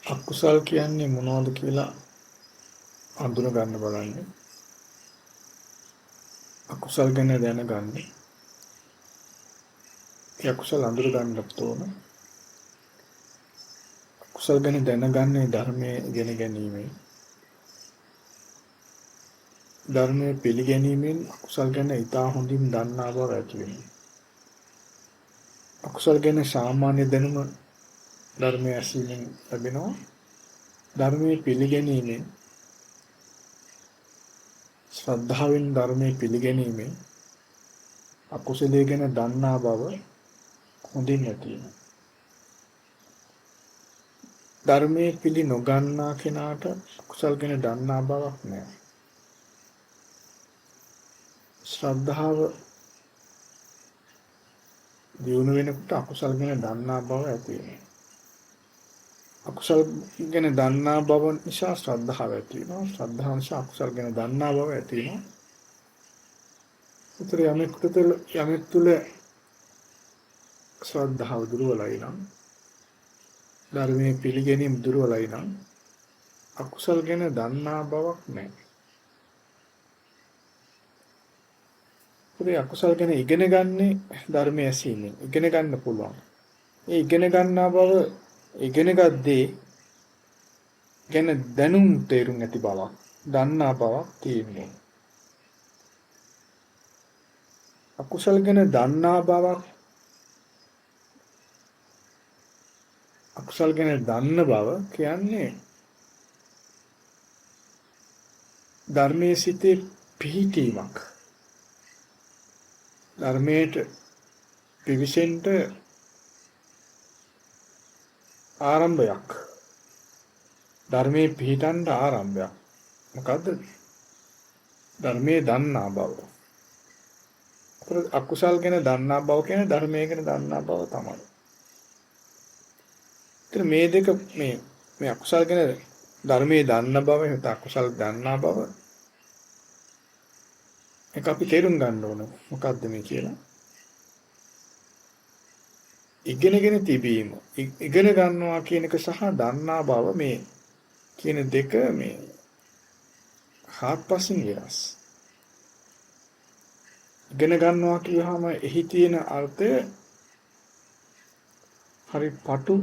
අකුසල් කියන්නේ මොනවද කියලා අඳුන ගන්න බලන්න. අකුසල් ගැන දැනගන්න. ඒ අකුසල් අඳුර ගන්නත් ඕන. අකුසල් ගැන දැනගන්නේ ධර්මයේ ඉගෙන ගැනීමෙන්. ධර්මයේ පිළිගැනීමෙන් අකුසල් ගැන ඉතා හොඳින් දන්නා බව ඇති වෙනවා. අකුසල් ගැන සාමාන්‍ය දැනුම ධර්මයේ ඇසීමෙන් ලැබෙනවා. ධර්මයේ පිළිගැනීමෙන් ශ්‍රද්ධාවෙන් ධර්මයේ පිළිගැනීමෙන් අකුසලයේ ගැන දන්නා බව හොඳින් ඇති වෙනවා. ධර්මයේ පිළි නොගන්නා කෙනාට අකුසල් ගැන දන්නා බවක් නැහැ. ශ්‍රද්ධාව දියුණු වෙනකොට අකුසල් ගැන දන්නා බව ඇති වෙනවා. අකුසල් ගැන දන්නා බව නිසා ශ්‍රද්ධාව ඇති වෙනවා. ශ්‍රද්ධාව නිසා අකුසල් ගැන දන්නා බව ඇති වෙනවා. උතර යමෙක් තුළ ශ්‍රද්ධාව දුර්වලයි නම් ධර්මයේ පිළිගැනීම දුර්වලයි නම් අකුසල් ගැන දන්නා බවක් නැහැ. ඒ අකුසල් ගැන ඉගෙන ගන්නේ ධර්මයේ ඇසීමෙන්. ඉගෙන ගන්න පුළුවන්. ඒ ඉගෙන ගන්නා බව ඉගෙනගත් දේ ගැන දැනුම් තේරුම් ඇති බවක්, දන්නා බවක් තියෙනවා. අකුසල් ගැන දන්නා බවක්, අකුසල් ගැන දන්න බව කියන්නේ ධර්මයේ සිටේ පිහිටීමක්. ධර්මයට පිවිසෙන්න ආරම්භයක්. ධර්මයේ පිහිටන්න ආරම්භයක්. මොකද්ද? ධර්මයේ දන්නා බව. අකුසල් ගැන දන්නා බව කියන්නේ ධර්මයේ ගැන දන්නා බව තමයි. ඒතර මේ දෙක මේ අකුසල් ගැන ධර්මයේ දන්න බව එහෙත් අකුසල් දන්නා බව ඒක අපි තේරුම් ගන්න ඕන. මොකද්ද මේ කියලා? ඉගෙනගෙන තිබීම. ඉගෙන ගන්නවා කියන එක සහ දන්නා බව මේ කියන දෙක මේ හාත්පසින් වෙනස්. ඉගෙන ගන්නවා කියවහම එහි තියෙන අර්ථය හරි පටු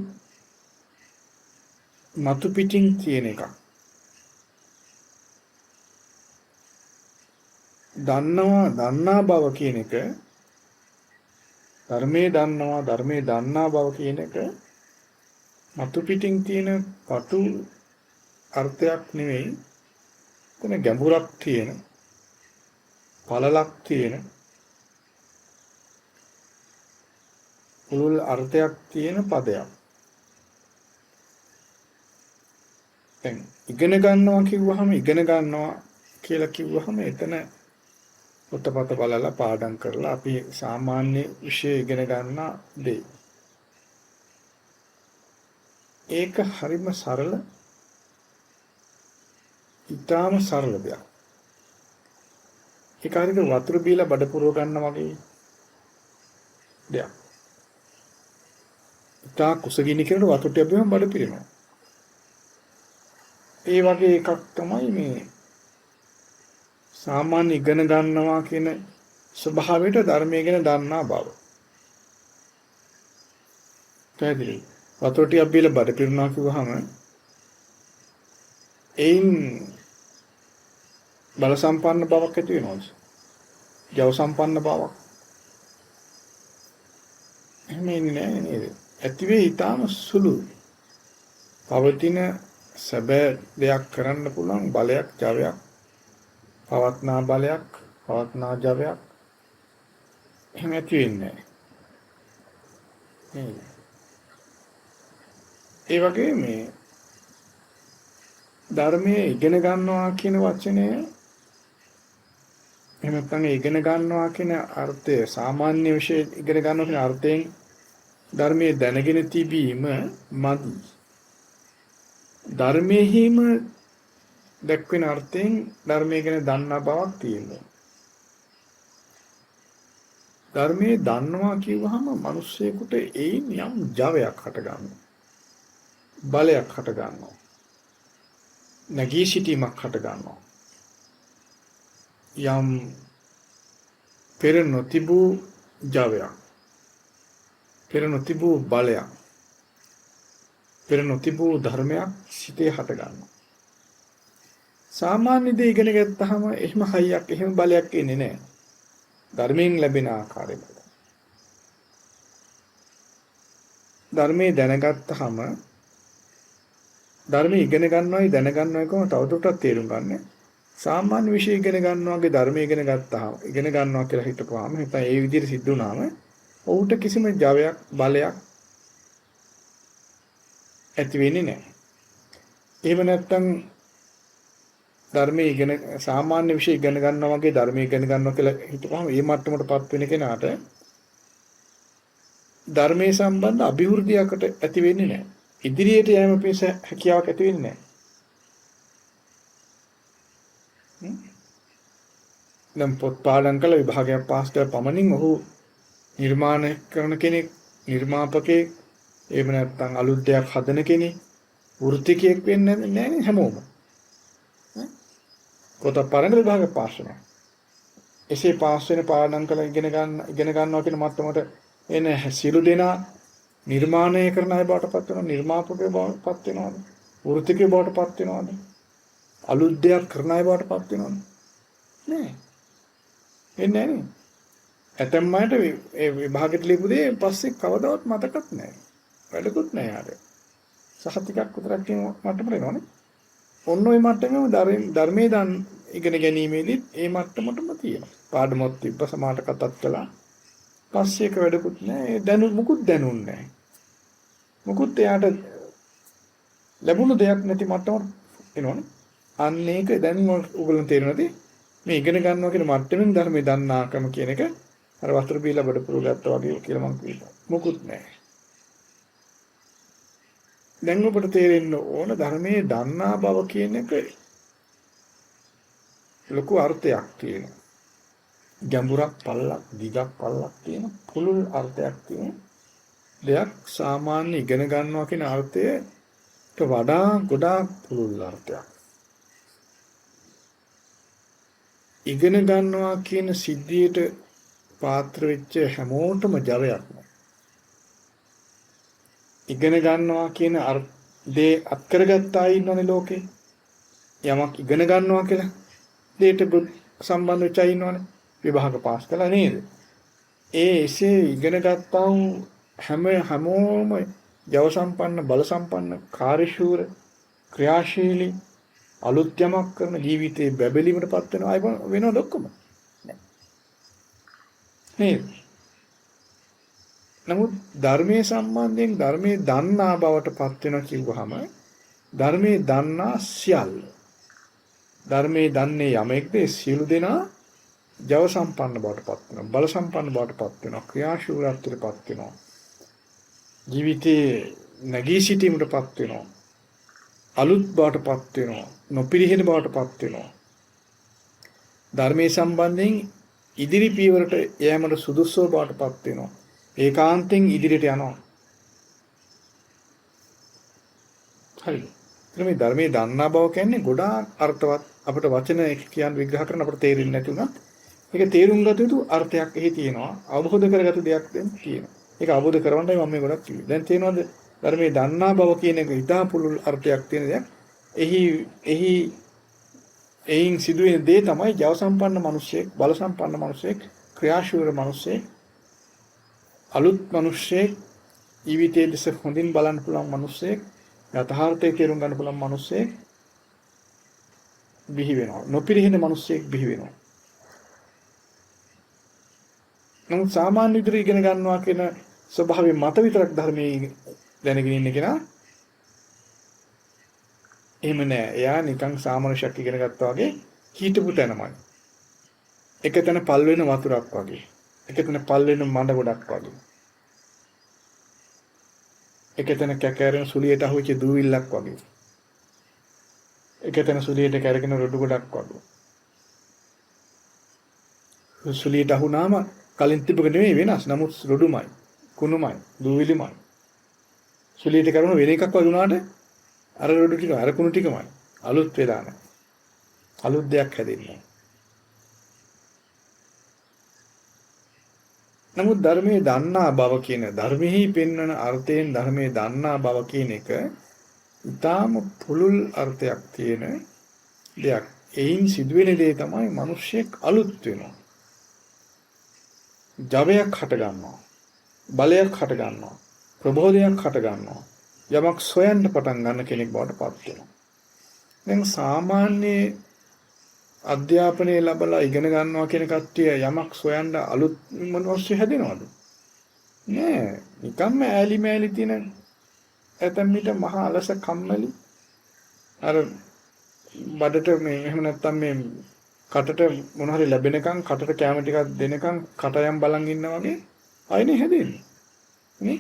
මතු පිටින් තියෙන එකක්. දන්නා බව කියන එක ධර්මයේ දන්නා බව කියන එක මතු පිටින් තියෙන පටු අර්ථයක් නෙවෙයි. එතන ගැඹුරක් තියෙන, පළලක් තියෙන, පුළුල් අර්ථයක් තියෙන පදයක්. දැන් ඉගෙන ගන්නවා කිව්වහම ඉගෙන ගන්නවා කියලා කිව්වහම එතන පොතපත බලලා පාඩම් කරලා අපි සාමාන්‍ය විෂය ඉගෙන ගන්නා දේ. ඒක හරිම සරල, ඊටාම සරල දෙයක්. ඒක හරියට වතුර බීලා බඩ පුරව ගන්නවා වගේ දෙයක්. ඊටා කුසගිනි කෙනෙකුට වතුර ටික බීම බඩ පිරෙනවා. ඒ වගේ එකක් තමයි මේ සාමාන්‍ය ඉගෙන ගන්නවා කියන ස්වභාවයට ධර්මයේ ගැන දන්නා බව. පැහැදිලි. වතුර ටිකක් බීලා බඩ පිරෙනවා කිව්වහම එයින් බල සම්පන්න බවක් ඇති වෙනවද? ජව සම්පන්න බවක්. එහෙම ඉන්නේ නේද? ඇති වෙයි ඊටාම සුළු. පවතින සැබෑ දෙයක් කරන්න පුළුවන් බලයක්, ජවයක්, පවත්නා බලයක්, පවත්නා ජවයක් එහෙම ඇති වෙන්නේ නැහැ. ඒ වගේ මේ ධර්මයේ ඉගෙන ගන්නවා කියන වචනය එහෙම නැත්නම් ඉගෙන ගන්නවා කියන අර්ථය සාමාන්‍ය විෂය ඉගෙන ගන්නවා කියන අර්ථයෙන් ධර්මයේ දැනගෙන තිබීම මදි. ධර්මයේම දැක්වෙන අර්ථයෙන් ධර්මයේ ගැන දන්නා බවක් තියෙනවා. ධර්මයේ දන්නවා කියවහම මිනිස්සෙකුට ඒයින් යම් ජවයක් හට ගන්නවා. බලයක් හට ගන්නවා. නැගී සිටීමක් හට ගන්නවා. යම් පෙර නොතිබූ ජවයක්, පෙර නොතිබූ බලයක්, පෙර නොතිබූ ධර්මයක් සිතේ හට ගන්නවා. සාමාන්‍ය දේ ඉගෙන ගත්තාම එහෙම හයියක් එහෙම බලයක් එන්නේ නැහැ. ධර්මයෙන් ලැබෙන ආකාරය බල. ධර්මයේ දැනගත්තාම ධර්මයේ ඉගෙන ගන්නවයි දැනගන්නවයි කොහොම තවදුරටත් තේරුම් ගන්න. සාමාන්‍ය විෂය ඉගෙන ගන්නවාගේ ධර්මයේ ඉගෙන ගත්තාම ඉගෙන ගන්නවා කියලා හිතපුවාම නැත්නම් ඒ විදිහට සිද්ධ වුණාම ඔහුට කිසිම ජවයක් බලයක් ඇති වෙන්නේ නැහැ. එහෙම නැත්නම් ධර්මයේ ඉගෙන සාමාන්‍ය විෂය ඉගෙන ගන්නවා වගේ ධර්මයේ ඉගෙන ගන්නවා කියලා හිතපුවාම මේ මට්ටමටපත් වෙන කෙනාට ධර්මයේ සම්බන්ධ අභිවෘද්ධියකට ඇති වෙන්නේ නැහැ. ඉදිරියට යෑම පිණිස හැකියාවක් ඇති වෙන්නේ නැහැ. නම් පොත් පාඩම් කළ විභාගයක් පාස් කළ පමණින් ඔහු නිර්මාණය කරන කෙනෙක්, නිර්මාපකයෙක්, එහෙම නැත්නම් අලුත් දෙයක් හදන කෙනෙක්, වෘත්තිකයෙක් වෙන්නේ නැහැ හැමෝම. පොත පාඩම් විභාග පාස් වෙනවා. එසේ පාස් වෙන පාඩම් කළ ඉගෙන ගන්නවා කියන මට්ටමට එන සියලු දෙනා නිර්මාණය කරන අය බවට පත් වෙනවා, නිර්මාපකයෝ බවට පත් වෙනවාද, වෘත්තිකයෝ බවට පත් වෙනවාද, අලුත් දෙයක් කරන අය බවට පත් වෙනවාද? නෑ. එන්නේ නැහැ. ඇතැම් අයට ඒ විභාගෙට ලියපු දේ පස්සේ කවදාවත් මතකත් නැහැ. වැඩකුත් නැහැ යාර. සහතිකක් විතරක් කියන මට්ටමට එනවනේ. ඔන්න ඔය මට්ටමේම ධර්මයේ දන් ඉගෙන ගැනීමේදීත් ඒ මට්ටමටම තියෙනවා. පාඩමක් තිබ්බ සමාට කතාත් කළා. පස්සේ එක වැඩකුත් නැහැ. ඒ මුකුත් දැනුන්නේ නැහැ. මුකුත් එයාට ලැබුණු දෙයක් නැති මට්ටමට එනවනේ. අන්න ඒක දැන් ඔයගොල්ලෝ තේරෙනවද? මේ ඉගෙන ගන්නවා කියන මට්ටමින් ධර්මයේ දන්නාකම කියන එක අර වතුර බීලා බඩ පුරව ගත්තා වගේ කියලා මම කියනවා. මුකුත් නැහැ. දැන් ඔබට තේරෙන්න ඕන ධර්මයේ දන්නා බව කියන එක ලොකු අර්ථයක් තියෙනවා. ගැඹුරක් පල්ලක් දිගක් පල්ලක් තියෙන පුළුල් අර්ථයක් තියෙන දෙයක් සාමාන්‍ය ඉගෙන ගන්නවා කියන අර්ථයට වඩා ගොඩාක් පුළුල් අර්ථයක්. ඉගෙන ගන්නවා කියන සිද්ධියට පාත්‍ර වෙච්ච හැමෝටම ජවයක් නෑ. ඉගෙන ගන්නවා කියන දේ අත්කරගත්ත අය ඉන්නවනේ ලෝකේ. යමක් ඉගෙන ගන්නවා කියලා දෙයට සම්බන්ධ වෙච්ච අය ඉන්නවනේ. විභාග පාස් කළා නේද? එසේ ඉගෙන ගත්තා වූ හැමෝම ජව සම්පන්න, බල සම්පන්න, කාර්යශූර, ක්‍රියාශීලී අලුත් යමක් කරන ජීවිතේ බැබලීමටපත් වෙන අය වෙනවද ඔක්කොම? නේද? නමුත් ධර්මයේ සම්බන්ධයෙන් ධර්මයේ දන්නා බවටපත් වෙනවා කිව්වහම ධර්මයේ දන්නා සියල්ල. ධර්මයේ දන්නේ යමෙක්ද සියලු දෙනා ජව සම්පන්න බවටපත් වෙනවා, බල සම්පන්න බවටපත් වෙනවා, ක්‍රියාශූරත්වයටපත් වෙනවා. ජීවිතේ නැගී සිටීමටපත් වෙනවා. අලුත් බවටපත් වෙනවා, නොපිරිහෙන බවටපත් වෙනවා. ධර්මයේ සම්බන්ධයෙන් ඉදිරි පියවරට යෑමට සුදුසු බවටපත් වෙනවා. ඒකාන්තයෙන් ඉදිරියට යනවා. හරිද? මේ ධර්මයේ දන්නා බව කියන්නේ ගොඩාක් අර්ථවත්. අපිට වචන කියන විග්‍රහ කරන අපිට තේරෙන්නේ නැති උනත් ඒක තේරුම් ගත යුතු අර්ථයක් එහි තියෙනවා. අවබෝධ කරගත දෙයක් දැන් තියෙනවා. ඒක අවබෝධ කරවන්නයි මම මේ ගොඩක් කිව්වේ. දැන් තේරෙනවද? ධර්මයේ දන්නා බව කියන එක ඉතා පුළුල් අර්ථයක් තියෙන දෙයක්. එයින් සිදුවෙන දේ තමයි ජව සම්පන්න මිනිසෙක්, බල සම්පන්න මිනිසෙක්, ක්‍රියාශූර මිනිසෙක්, අලුත් මිනිසෙක්, ජීවිතයේ දෙස හොඳින් බලන්න පුළුවන් මිනිසෙක්, යථාර්ථය තේරුම් ගන්න පුළුවන් මිනිසෙක් බිහි වෙනවා. නොපිරිහෙන මිනිසෙක් බිහි වෙනවා. නමුත් සාමාන්‍ය විදිහට ඉගෙන ගන්නවා කියන ස්වභාවයෙන් මත විතරක් ධර්මයේ දැනගෙන ඉන්න කෙනා එහෙම නෑ. එයා නිකන් සාමාන්‍ය ශක්තිය ඉගෙන ගත්තා වගේ හිටපු තැනමයි. එක තැන පල් වෙන වතුරක් වගේ. එක තැන පල් වෙන මඩ ගොඩක් වගේ. එක තැන කැකෑරෙන සුලියට අහුවෙච්ච දූවිල්ලක් වගේ. එක තැන සුලියට කැරගෙන රොඩු ගොඩක් වගේ. සුලියට අහුනාම කලින් තිබුණ නෙමෙයි වෙනස්. නමුත් රොඩුමයි, කුණුමයි, දූවිලිමයි. සුලියට කරන වෙන එකක් වගේ වුණාට අර රොඩු ටික අර කුණු ටිකමයි. අලුත් වෙලා නැහැ. අලුත් දෙයක් හැදෙන්නේ. නමුත් ධර්මයේ දන්නා බව කියන ධර්මෙහි පෙන්වන අර්ථයෙන් ධර්මයේ දන්නා බව කියන එක ඊටාම පුළුල් අර්ථයක් තියෙන දෙයක්. එයින් සිදුවෙන දේ තමයි මිනිස්සෙක් අලුත් වෙනවා. ජවයක් හට ගන්නවා. බලයක් හට ගන්නවා. ප්‍රබෝධයක් හට ගන්නවා. යමක් සොයන්න පටන් ගන්න කෙනෙක් බවට පත් වෙනවා. දැන් සාමාන්‍ය අධ්‍යාපනය ලැබලා ඉගෙන ගන්නවා කියන කට්ටිය යමක් සොයන්න අලුත් මිනිස්සු හැදෙනවද? නෑ. නිකම්ම ඈලි මෑලි තියෙන ඇතම් විට මහා අලස කම්මැලි අර බඩට මේ එහෙම නැත්තම් මේ කටට මොන හරි ලැබෙනකන් කටට කැම ටිකක් දෙනකන් කටයම් බලන් ඉන්නා වගේ අයනේ හැදෙන්නේ. නේ?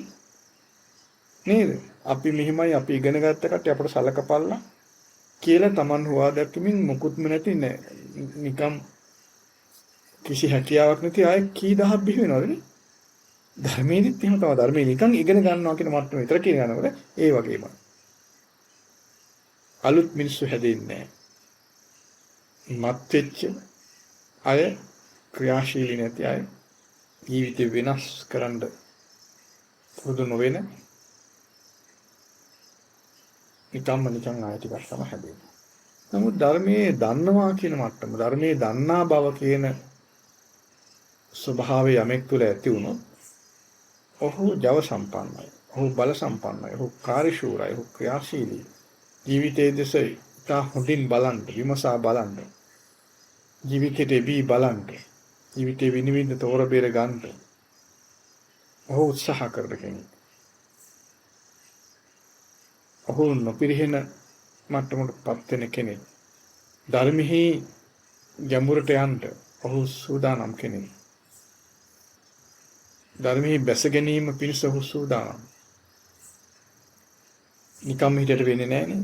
නේද? අපි මෙහිමයි අපි ඉගෙන ගත්ත කට අපට සලකපල්ලා කියලා Taman හොවා දැක්කමින් මුකුත්ම නැති නිකම් කිසි හැකියාවක් නැති අය කී දහක් බිහි වෙනවද නේ? ධර්මයේදීත් එහෙම තමයි. ධර්මයේ නිකන් ඉගෙන ගන්නවා කියන මට්ටම විතර කියන යනකොට ඒ වගේමයි. අලුත් මිනිස්සු හැදෙන්නේ මත් වෙච්ච අය ක්‍රියාශීලී නැති අය ජීවිතේ වෙනස් කරන්න පුරුදු නොවෙන නිකන් ආය ටිකක් තමයි හැදෙන්නේ. නමුත් ධර්මයේ දන්නවා කියන මට්ටම ධර්මයේ දන්නා බව කියන ස්වභාවය යමෙක් තුළ ඇති වුණොත් ඔහු ජව සම්පන්නයි. ඔහු බල සම්පන්නයි. ඔහු කාර්යශූරයි. ඔහු ක්‍රියාශීලී. ජීවිතයේ දෙස ඉතා හොඳින් බලන්න, විමසා බලන්න. ජීවිතේ බී බලන්න. ජීවිතේ විනිවිද තෝර බේර ගන්න. ඔහු උත්සාහ කරන කෙනෙක්. ඔහු නොපිරිහෙන මට්ටමකටපත් වෙන කෙනෙක්. ධර්මෙහි ගැඹුරට යන්න ඔහු සූදානම් කෙනෙක්. ධර්මෙහි බැස ගැනීම පිණිස ඔහු සූදානම්. නිකම් හිතට වෙන්නේ නැහැ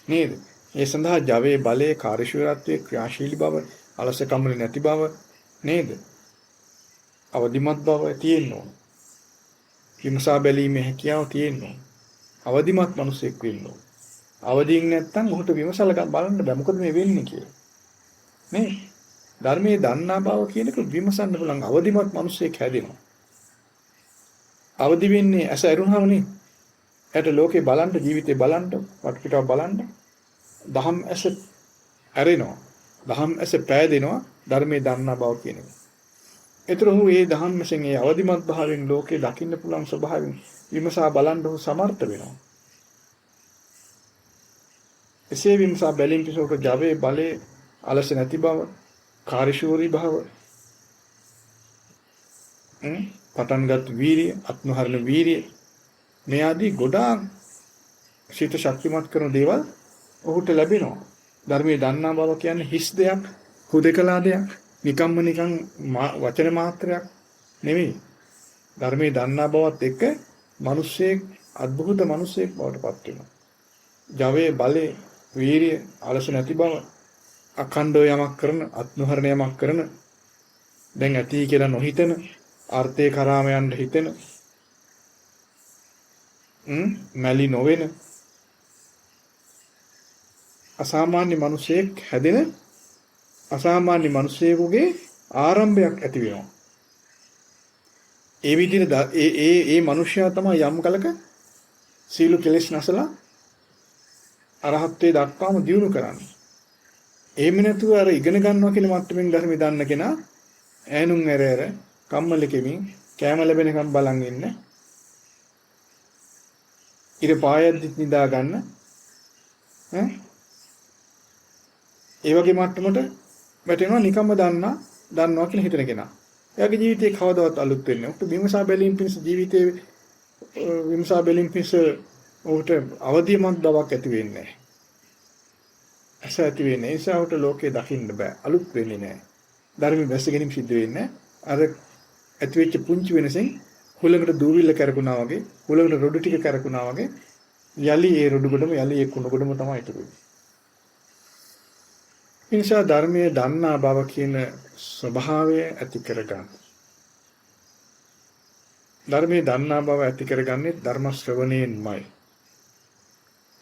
නේද? ඒ සඳහා ජවයේ බලයේ කාර්යශීලීත්වයේ ක්‍රියාශීලී බව, අලසකම නැති බව නේද? අවදිමත් බව තියෙන්න ඕන. විමසා බැලීමේ හැකියාව තියෙන්න ඕන. අවදිමත් මිනිසෙක් වෙන්න ඕන. අවදිින් නැත්තම් ඔහුට විමසලා බලන්න බෑ මොකද මේ වෙන්නේ කියලා. නේ? ධර්මයේ දන්නා බව කියන එක විමසන්න පුළුවන් අවදිමත් මිනිසෙක් හැදෙනවා. අවදි වෙන්නේ ඇස ඇරුණාම නේ. එයාට ලෝකේ බලන්න ජීවිතේ බලන්න වටපිටාව බලන්න දහම් ඇස ඇරෙනවා. දහම් ඇස පෑදෙනවා ධර්මයේ දන්නා බව කියන එක. ඒතර ඔහු මේ දහම් ඇසෙන් ඒ අවදිමත් භාවයෙන් ලෝකේ දකින්න පුළුවන් ස්වභාවයෙන් විමසා බලන්න ඔහු සමර්ථ වෙනවා. එසේ විමසා බැලීම් පිසෝට ජවයේ බලේ අලස නැති බව, කාර්යශූරී බව, පටන්ගත් වීරිය, අත්නහරන වීරිය මේ ආදී ගොඩාක් සිත ශක්තිමත් කරන දේවල් ඔහුට ලැබෙනවා. ධර්මයේ දන්නා බව කියන්නේ හිස් දෙයක්, හුදකලා දෙයක්, නිකම්ම නිකන් වචන මාත්‍රයක් නෙවෙයි. ධර්මයේ දන්නා බවත් එක්ක මිනිස්සෙක් අద్භූත මිනිසෙක් බවට පත් වෙනවා. ජවයේ බලේ වීරිය අලස නැති බව අඛණ්ඩව යමක් කරන අත්නහරණ යමක් කරන දැන් ඇති කියලා නොහිතන අර්ථේ කරාම යන්න හිතෙන මැලි නොවන අසාමාන්‍ය මිනිසෙක් හැදෙන අසාමාන්‍ය මිනිසෙකුගේ ආරම්භයක් ඇති වෙනවා. ඒ විදිහට ඒ මිනිසයා තමයි යම් කලක සීල කෙලෙස් නැසලා අරහත්ත්වයට දක්වාම දියුණු කරන්නේ. එහෙම නැතුව අර ඉගෙන ගන්නවා කියන මට්ටමින් ධර්මය දන්න කෙනා ඈනුම් ඇර කම්මල කෙමින් කැම ලැබෙනකම් බලන් ඉන්න. ඉර පායද්දිත් නිදා ගන්න. ඒ වගේ මට්ටමට වැටෙනවා නිකම්ම දන්නවා කියන හිතන කෙනා. එයාගේ ජීවිතේ කවදාවත් අලුත් වෙන්නේ නැහැ. උට විමසා බැලීම් පිණිස ජීවිතේ විමසා බැලීම් පිණිස උට අවදිමත් බවක් ඇති වෙන්නේ නැහැ. ඇස ඇති වෙන්නේ ඒ නිසා උට ලෝකේ දකින්න බෑ. අලුත් වෙන්නේ නැහැ. ධර්මයේ වැස ගැනීම සිද්ධ වෙන්නේ අර ඇති වෙච්ච පුංචි වෙනසෙන් හුලඟට දූවිල්ල කරකුණා වගේ, හුලඟට රොඩු ටික කරකුණා වගේ යලි ඒ රොඩු ගොඩම යලි ඒ කුණු ගොඩම තමයි ඉතුරු වෙන්නේ. ඒ නිසා ධර්මයේ දන්නා බව කියන ස්වභාවය ඇති කරගන්න. ධර්මයේ දන්නා බව ඇති කරගන්නේ ධර්ම ශ්‍රවණයෙන්මයි.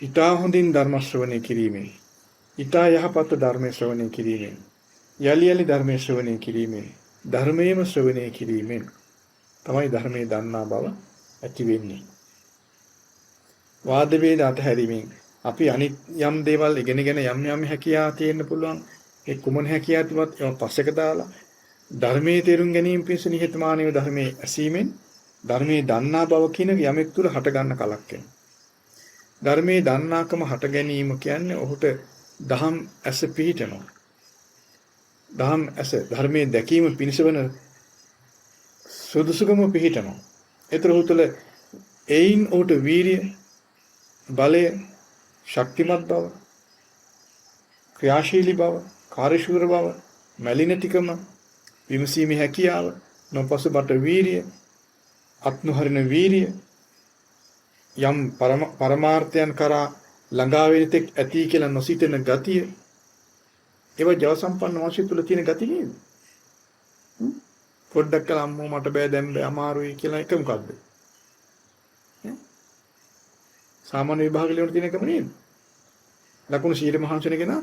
ඊටා හොඳින් ධර්ම ශ්‍රවණය කිරීමෙන්, ඊටා යහපත් ධර්ම ශ්‍රවණය කිරීමෙන්, යලි යලි ධර්ම ශ්‍රවණය කිරීමෙන්, ධර්මයේම ශ්‍රවණය කිරීමෙන් තමයි ධර්මයේ දන්නා බව ඇති වෙන්නේ. වාද වේද අතහැරීමෙන් අපි අනිත් යම් දේවල් ඉගෙනගෙන යම් හැකියාව තියෙන්න පුළුවන්. ඒ කුමන හැකියාවක්වත් ඒවා පස්සක දාලා ධර්මයේ තේරුම් ගැනීම පිණිස නිහතමානීව ධර්මයේ ඇසීමෙන් ධර්මයේ දන්නා බව කියන යමෙක් තුල හට ගන්න කලක් වෙනවා. ධර්මයේ දන්නාකම හට ගැනීම කියන්නේ ඔහුට දහම් ඇස පිහිටනවා. දහම් ඇස ධර්මයේ දැකීම පිණිස වන සුදුසුකම පිහිටනවා. ඒතර ඔහු තුල එයින් ඔහුට වීරිය, බලය, ශක්තිමත් බව, ක්‍රියාශීලී බව, කාර්යශූර බව, මැලි නැතිකම, විමසීමේ හැකියාව, නොපසුබට වීරිය, අත්නුහරින වීරිය, යම් පරමාර්ථයන් කරා ළඟා වෙන තෙක් ඇති කියලා නොසිතෙන ගතිය, ඒවා ජව සම්පන්න වාසිය තුල තියෙන ගති නේද? පොඩ්ඩක් කළා අම්මෝ මට බෑ දැන් බෑ අමාරුයි කියලා එක මොකද්ද? සාමාන්‍ය විභාග ලියන්න තියෙන එකම නේද? ලකුණු 100 මහන්සියන කෙනා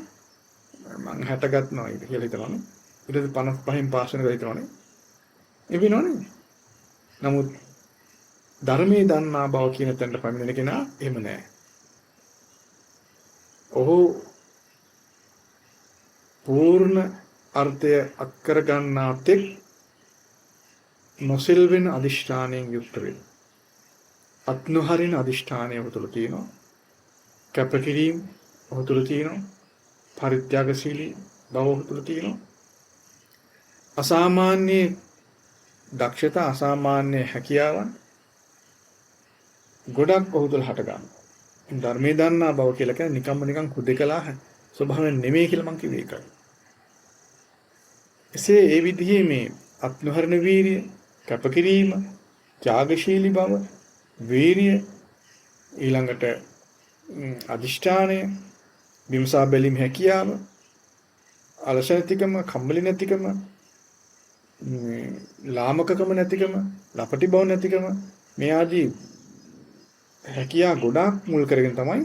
මං 60 ගන්නවා කියලා හිතනවානේ. ඊට පස්සේ 55න් පාස් වෙනවා හිතනවානේ. එවිනෝනේ. නමුත් ධර්මයේ දන්නා බව කියන තැනට පැමිණෙන කෙනා එහෙම නෑ. ඔහු පූර්ණ අර්ථය අත්කර ගන්නා තෙක් නොසෙල්වෙන අදිෂ්ඨානයෙන් යුක්ත වෙනවා. අත්නුහරින අදිෂ්ඨානය ඔහු තුළ තියෙනවා. කැපකිරීම ඔහු තුළ තියෙනවා. පරිත්‍යාගශීලී බව ඔහු තුළ තියෙනවා. අසාමාන්‍ය දක්ෂතා, අසාමාන්‍ය හැකියාවන් ගොඩක් ඔහු තුළ හට ගන්නවා. ධර්මයේ දන්නා බව කියලා කියන්නේ නිකන් කුදකලා ස්වභාවයෙන් නෙමෙයි කියලා මම කිව්වේ ඒකයි. එසේ ඒ විදිහේ මේ අත්නුහරණ වීරිය, කැපකිරීම, ත්‍යාගශීලී බව, වීරිය, ඊළඟට අදිෂ්ඨානය, විමසා බැලීම හැකියාව, අලස නැතිකම, කම්මැලි නැතිකම, ලාමකකම නැතිකම, ලපටි බව නැතිකම, මේ ආදී හැකියා ගොඩාක් මුල් කරගෙන තමයි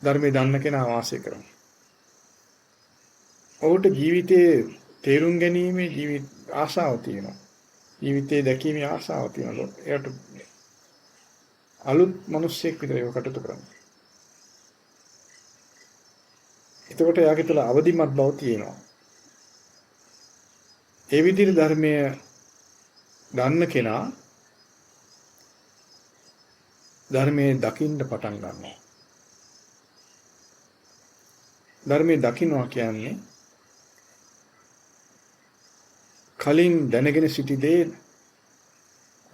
ධර්මයේ දන්න කෙනා වාසය කරන්නේ. ඔහුට ජීවිතයේ තේරුම් ගැනීමේ ජීවිත ආශාව තියෙනවා. ජීවිතයේ දැකීමේ ආශාව තියෙනවා. එයාට අලුත් මිනිස්සෙක් විතර ඒක කටයුතු කරනවා. එතකොට එයාගේ තුළ අවදිමත් බව තියෙනවා. ඒ විදිහට ධර්මයේ දන්න කෙනා ධර්මයේ දකින්න පටන් ගන්නවා. ධර්මයේ දකින්නවා කියන්නේ කලින් දැනගෙන සිටි දේ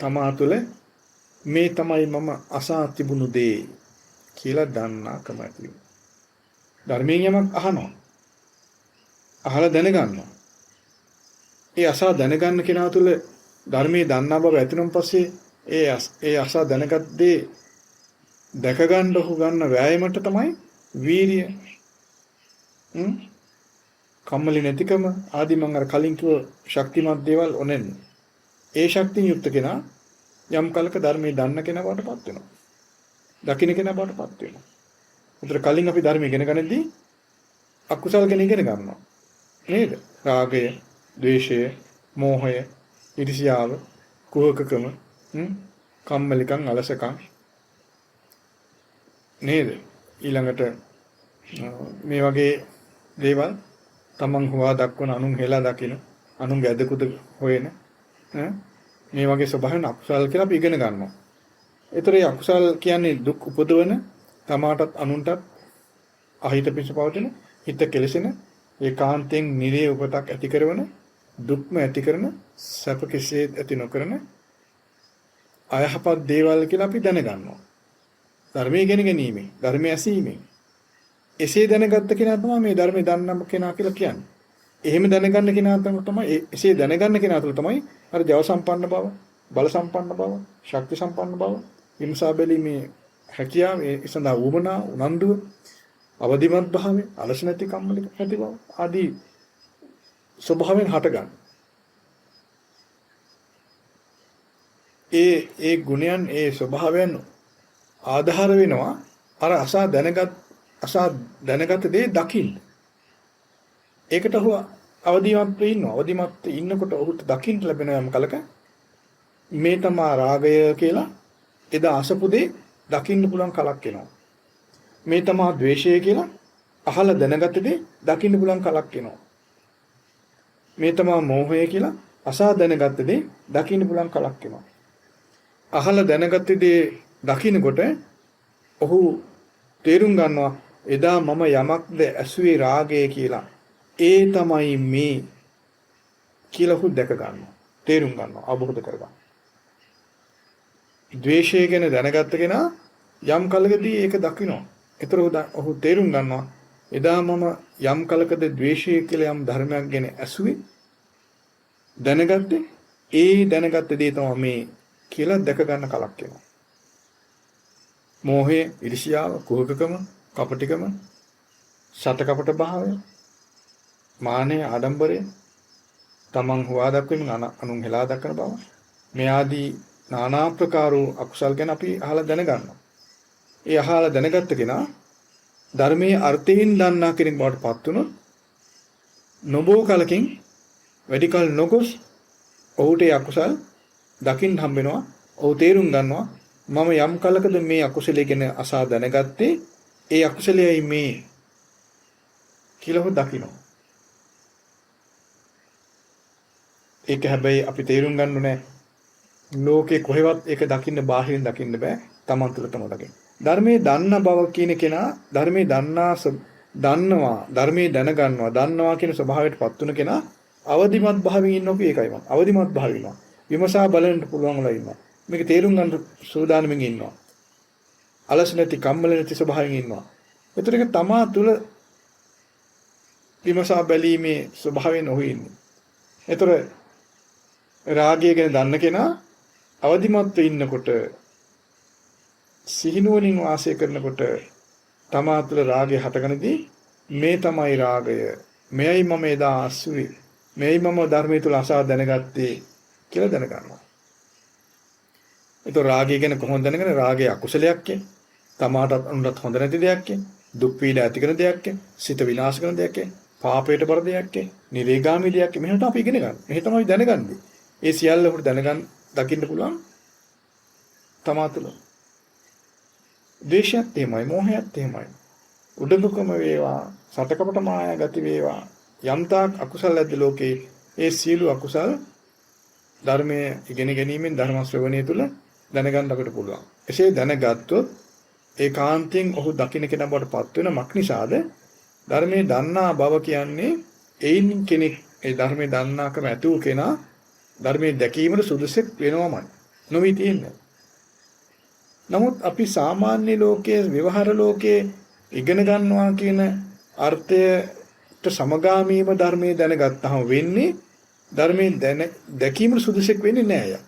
තමා තුළ මේ තමයි මම අසා තිබුණු දේ කියලා දන්නාකම ඇති වෙනවා. ධර්මයෙන් යමක් අහනවා. අහලා දැනගන්නවා. ඒ අසා දැනගන්න කෙනා තුළ ධර්මයේ දන්නා බව ඇතිවෙන පස්සේ ඒ අසා දැනගත් දේ දැක ගන්න ඔහු ගන්න වෑයමට තමයි වීරිය, කම්මැලි නැතිකම ආදී මම අර කලින් කිව්ව ශක්තිමත් දේවල් ඔනෙන්නේ. ඒ ශක්තිය යුක්ත කෙනා යම් කලක ධර්මයේ දන්න කෙනා බවටපත් වෙනවා. දකින්න කෙනා බවටපත් වෙනවා. උතර කලින් අපි ධර්මය ඉගෙන ගන්නදී අකුසල් ගැන ඉගෙන ගන්නවා. නේද? රාගය, ද්වේෂය, මෝහය, ඊර්ෂ්‍යාව, කුහකකම, කම්මැලිකම්, අලසකම් නේද? ඊළඟට මේ වගේ දේවල් තමන් හොවා දක්වන, අනුන් හෙලා දකින, අනුන් ගැදකුද හොයන මේ වගේ ස්වභාවන අකුසල් කියලා අපි ඉගෙන ගන්නවා. ඒතර ඒ අකුසල් කියන්නේ දුක් උපදවන, තමාටත් අනුන්ටත් අහිත පිස පවතින, හිත කෙලසෙන, ඒකාන්තයෙන් නිරේ උපතක් ඇති කරන, දුක්ම ඇති කරන, සැප කෙසේ ඇති නොකරන අයහපත් දේවල් කියලා අපි දැනගන්නවා. ධර්මයේ ඉගෙන ගැනීමෙන්, ධර්මයේ ඇසීමෙන්. එසේ දැනගත්ත කෙනා තමයි මේ ධර්මයේ දන්නම කෙනා කියලා කියන්නේ. එහෙම දැනගන්න කෙනා තමයි එසේ දැනගන්න කෙනා තුළ තමයි අර ජව සම්පන්න බව, බල සම්පන්න බව, ශක්ති සම්පන්න බව, විමසා බැලීමේ හැකියාව, ඒ සඳහා උවමනා, උනන්දුව, අවදිමත් භාවය, අලස නැති කම්මැලි නැති බව ආදී ස්වභාවයෙන් හටගන්න. ඒ ගුණයන් ඒ ස්වභාවයන් ආධාර වෙනවා අර අසා දැනගත් දේ දකින්න. ඒකට ඔහු අවදිමත් වෙනවා. අවදිමත් ඉන්නකොට ඔහුට දකින්න ලැබෙන යම් කලක මේ තමා රාගය කියලා එදා අසපු දේ දකින්න පුළුවන් කලක් එනවා. මේ තමා ද්වේෂය කියලා අහලා දැනගත දේ දකින්න පුළුවන් කලක් එනවා. මේ තමා මෝහය කියලා අසා දැනගත දේ දකින්න පුළුවන් කලක් එනවා. අහලා දැනගත දේ දකින්නකොට ඔහු තේරුම් ගන්නවා එදා මම යමක්ද ඇසුවේ රාගය කියලා. ඒ තමයි මේ කියලා ඔහු දැක ගන්නවා. තේරුම් ගන්නවා. අවබෝධ කර ගන්නවා. ද්වේෂය ගැන දැනගත්ත කෙනා යම් කලකදී ඒක දකිනවා. ඒතර ඔහු තේරුම් ගන්නවා එදා මම යම් කලකද ද්වේෂය කියලා යම් ධර්මයක් ගැන ඇසුවේ දැනගත්තේ ඒ දැනගත්ත දේ තමයි මේ කියලා දැක ගන්න කලක් වෙනවා. මෝහය, ඊර්ෂ්‍යාව, කුහකකම, කපටිකම, සතකපට භාවය, මානය, ආඩම්බරය, තමන් හොවා දක්වමින් අනුන් හෙලා දක්වන බව මේ ආදී নানা ප්‍රකාර වූ අකුසල් ගැන අපි අහලා දැනගන්නවා. ඒ අහලා දැනගත්ත කෙනා ධර්මයේ අර්ථයෙන් දන්නා කෙනෙක් බවට පත් වුණොත් නොබෝ කලකින් වැඩි කල නොගොස් ඔහුට ඒ අකුසල් දකින්න හම්බ වෙනවා. ඔහු තේරුම් ගන්නවා මම යම් කලකද මේ අකුසලයේ ගැන අසා දැනගත්තේ ඒ අකුසලයයි මේ කියලා ඔහු දකිනවා. ඒක හැබැයි අපි තේරුම් ගන්න ඕනේ ලෝකේ කොහෙවත් ඒක දකින්න බාහිරින් දකින්න බෑ. තමන් තුළ තමයි දකින්න. ධර්මයේ දන්න බව කියන කෙනා ධර්මයේ දන්නවා ධර්මයේ දන්නවා කියන ස්වභාවයට පත් වුණ කෙනා අවදිමත් භාවයෙන් ඉන්නකො ඒකයි මම. අවදිමත් භාවයෙන් විමසා බලන්න පුළුවන් වෙලා ඉන්නවා. මේක තේරුම් ගන්න සූදානම්ෙන් ඉන්නවා. අලස නැති කම්මල නැති ස්වභාවයෙන් ඉන්නවා. ඒතර ඒක තමා තුළ විමසා බැලීමේ ස්වභාවයෙන් ඔහු ඉන්නේ. ඒතර රාගය ගැන දන්න කෙනා අවදිමත් ඉන්නකොට සිහිනුවණින් වාසය කරනකොට තමා තුළ රාගය හටගනදී මේ තමයි රාගය. මෙයයි මම එදා අසුවේ. මෙයයි මම ධර්මයේ තුල අසා දැනගත්තේ කියලා දැනගන්නවා. ඒතොර රාගය ගැන කොහොමද දැනගන්නේ? රාගය අකුසලයක් කිය. තමාටත් අනුන්ටත් හොඳ නැති දෙයක් කිය. දුක් පීඩා ඇති කරන දෙයක් කිය. සිත විනාශ කරන දෙයක් කිය. පාපයට බර දෙයක් කිය. නිරේගාමී දෙයක් කිය. මෙහෙට අපි ඉගෙන ගන්න. මෙහෙ තමයි දැනගන්නේ. ඒ සියල්ල උඩ දකින්න පුළුවන් තමා තුළ. ද්වේෂයත් එහෙමයි, මෝහයත් එහෙමයි. උඩඟුකම වේවා, සතකපට මායා ගති වේවා. යම්තාක් අකුසල ඇද්ද ලෝකේ ඒ සියලු අකුසල් ධර්මයේ ඉගෙන ගැනීමෙන් ධර්ම ශ්‍රවණය තුළ දැනගන්න අපිට පුළුවන්. එසේ දැනගත්තොත් ඒකාන්තයෙන් ඔහු දකින්න කෙනා බවට පත් වෙන මක් නිසාද? ධර්මයේ දන්නා බව කියන්නේ ඒයින් කෙනෙක් ඒ ධර්මයේ දන්නාකම ඇතුව කෙනා ධර්මයේ දැකීමට සුදුසෙක් වෙනවමයි. නොවි තියෙන්නේ. නමුත් අපි සාමාන්‍ය ලෝකයේ ව්‍යවහාර ලෝකයේ ඉගෙන ගන්නවා කියන අර්ථයට සමගාමීව ධර්මයේ දැනගත්තාම වෙන්නේ ධර්මයේ දැකීමට සුදුසෙක් වෙන්නේ නැහැ යා.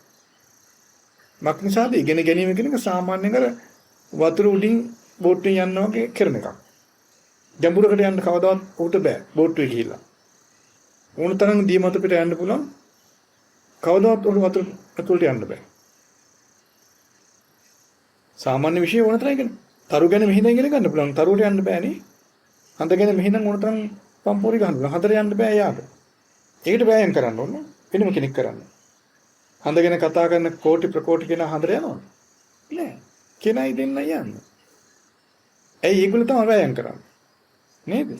මක් නිසාද ඉගෙන ගැනීම කියන එක සාමාන්‍යයෙන් අර වතුර උඩින් බෝට්ටුවෙන් යනවා වගේ කරන එකක්. ගැඹුරකට යන්න කවදාවත් උට බෑ බෝට්ටුවේ ගිහිල්ලා. ඕන තරම් දියමත පිට යන්න පුළුවන්. කවදාවත් උට වතුර ඇතුළට යන්න බෑ. සාමාන්‍ය විෂය ඕන තරම් ඉගෙන. තරු ගැන මෙහෙම ඉගෙන ගන්න පුළුවන්. තරුවට යන්න බෑනේ. හඳ ගැන මෙහෙම ඕන තරම් පම්පෝරි ගන්න පුළුවන්. හඳට යන්න බෑ යාට. ඒකට වෑයම් කරන්න ඕන. වෙනම කෙනෙක් කරන්න. හඳ ගැන කතා කරන කෝටි ප්‍රකෝටි කෙනා හඳට යනවද? නෑ. කෙනයි දෙන්න යන්නේ. ඇයි ඒගොල්ලෝ තමයි වෑයම් කරන්නේ? නේද?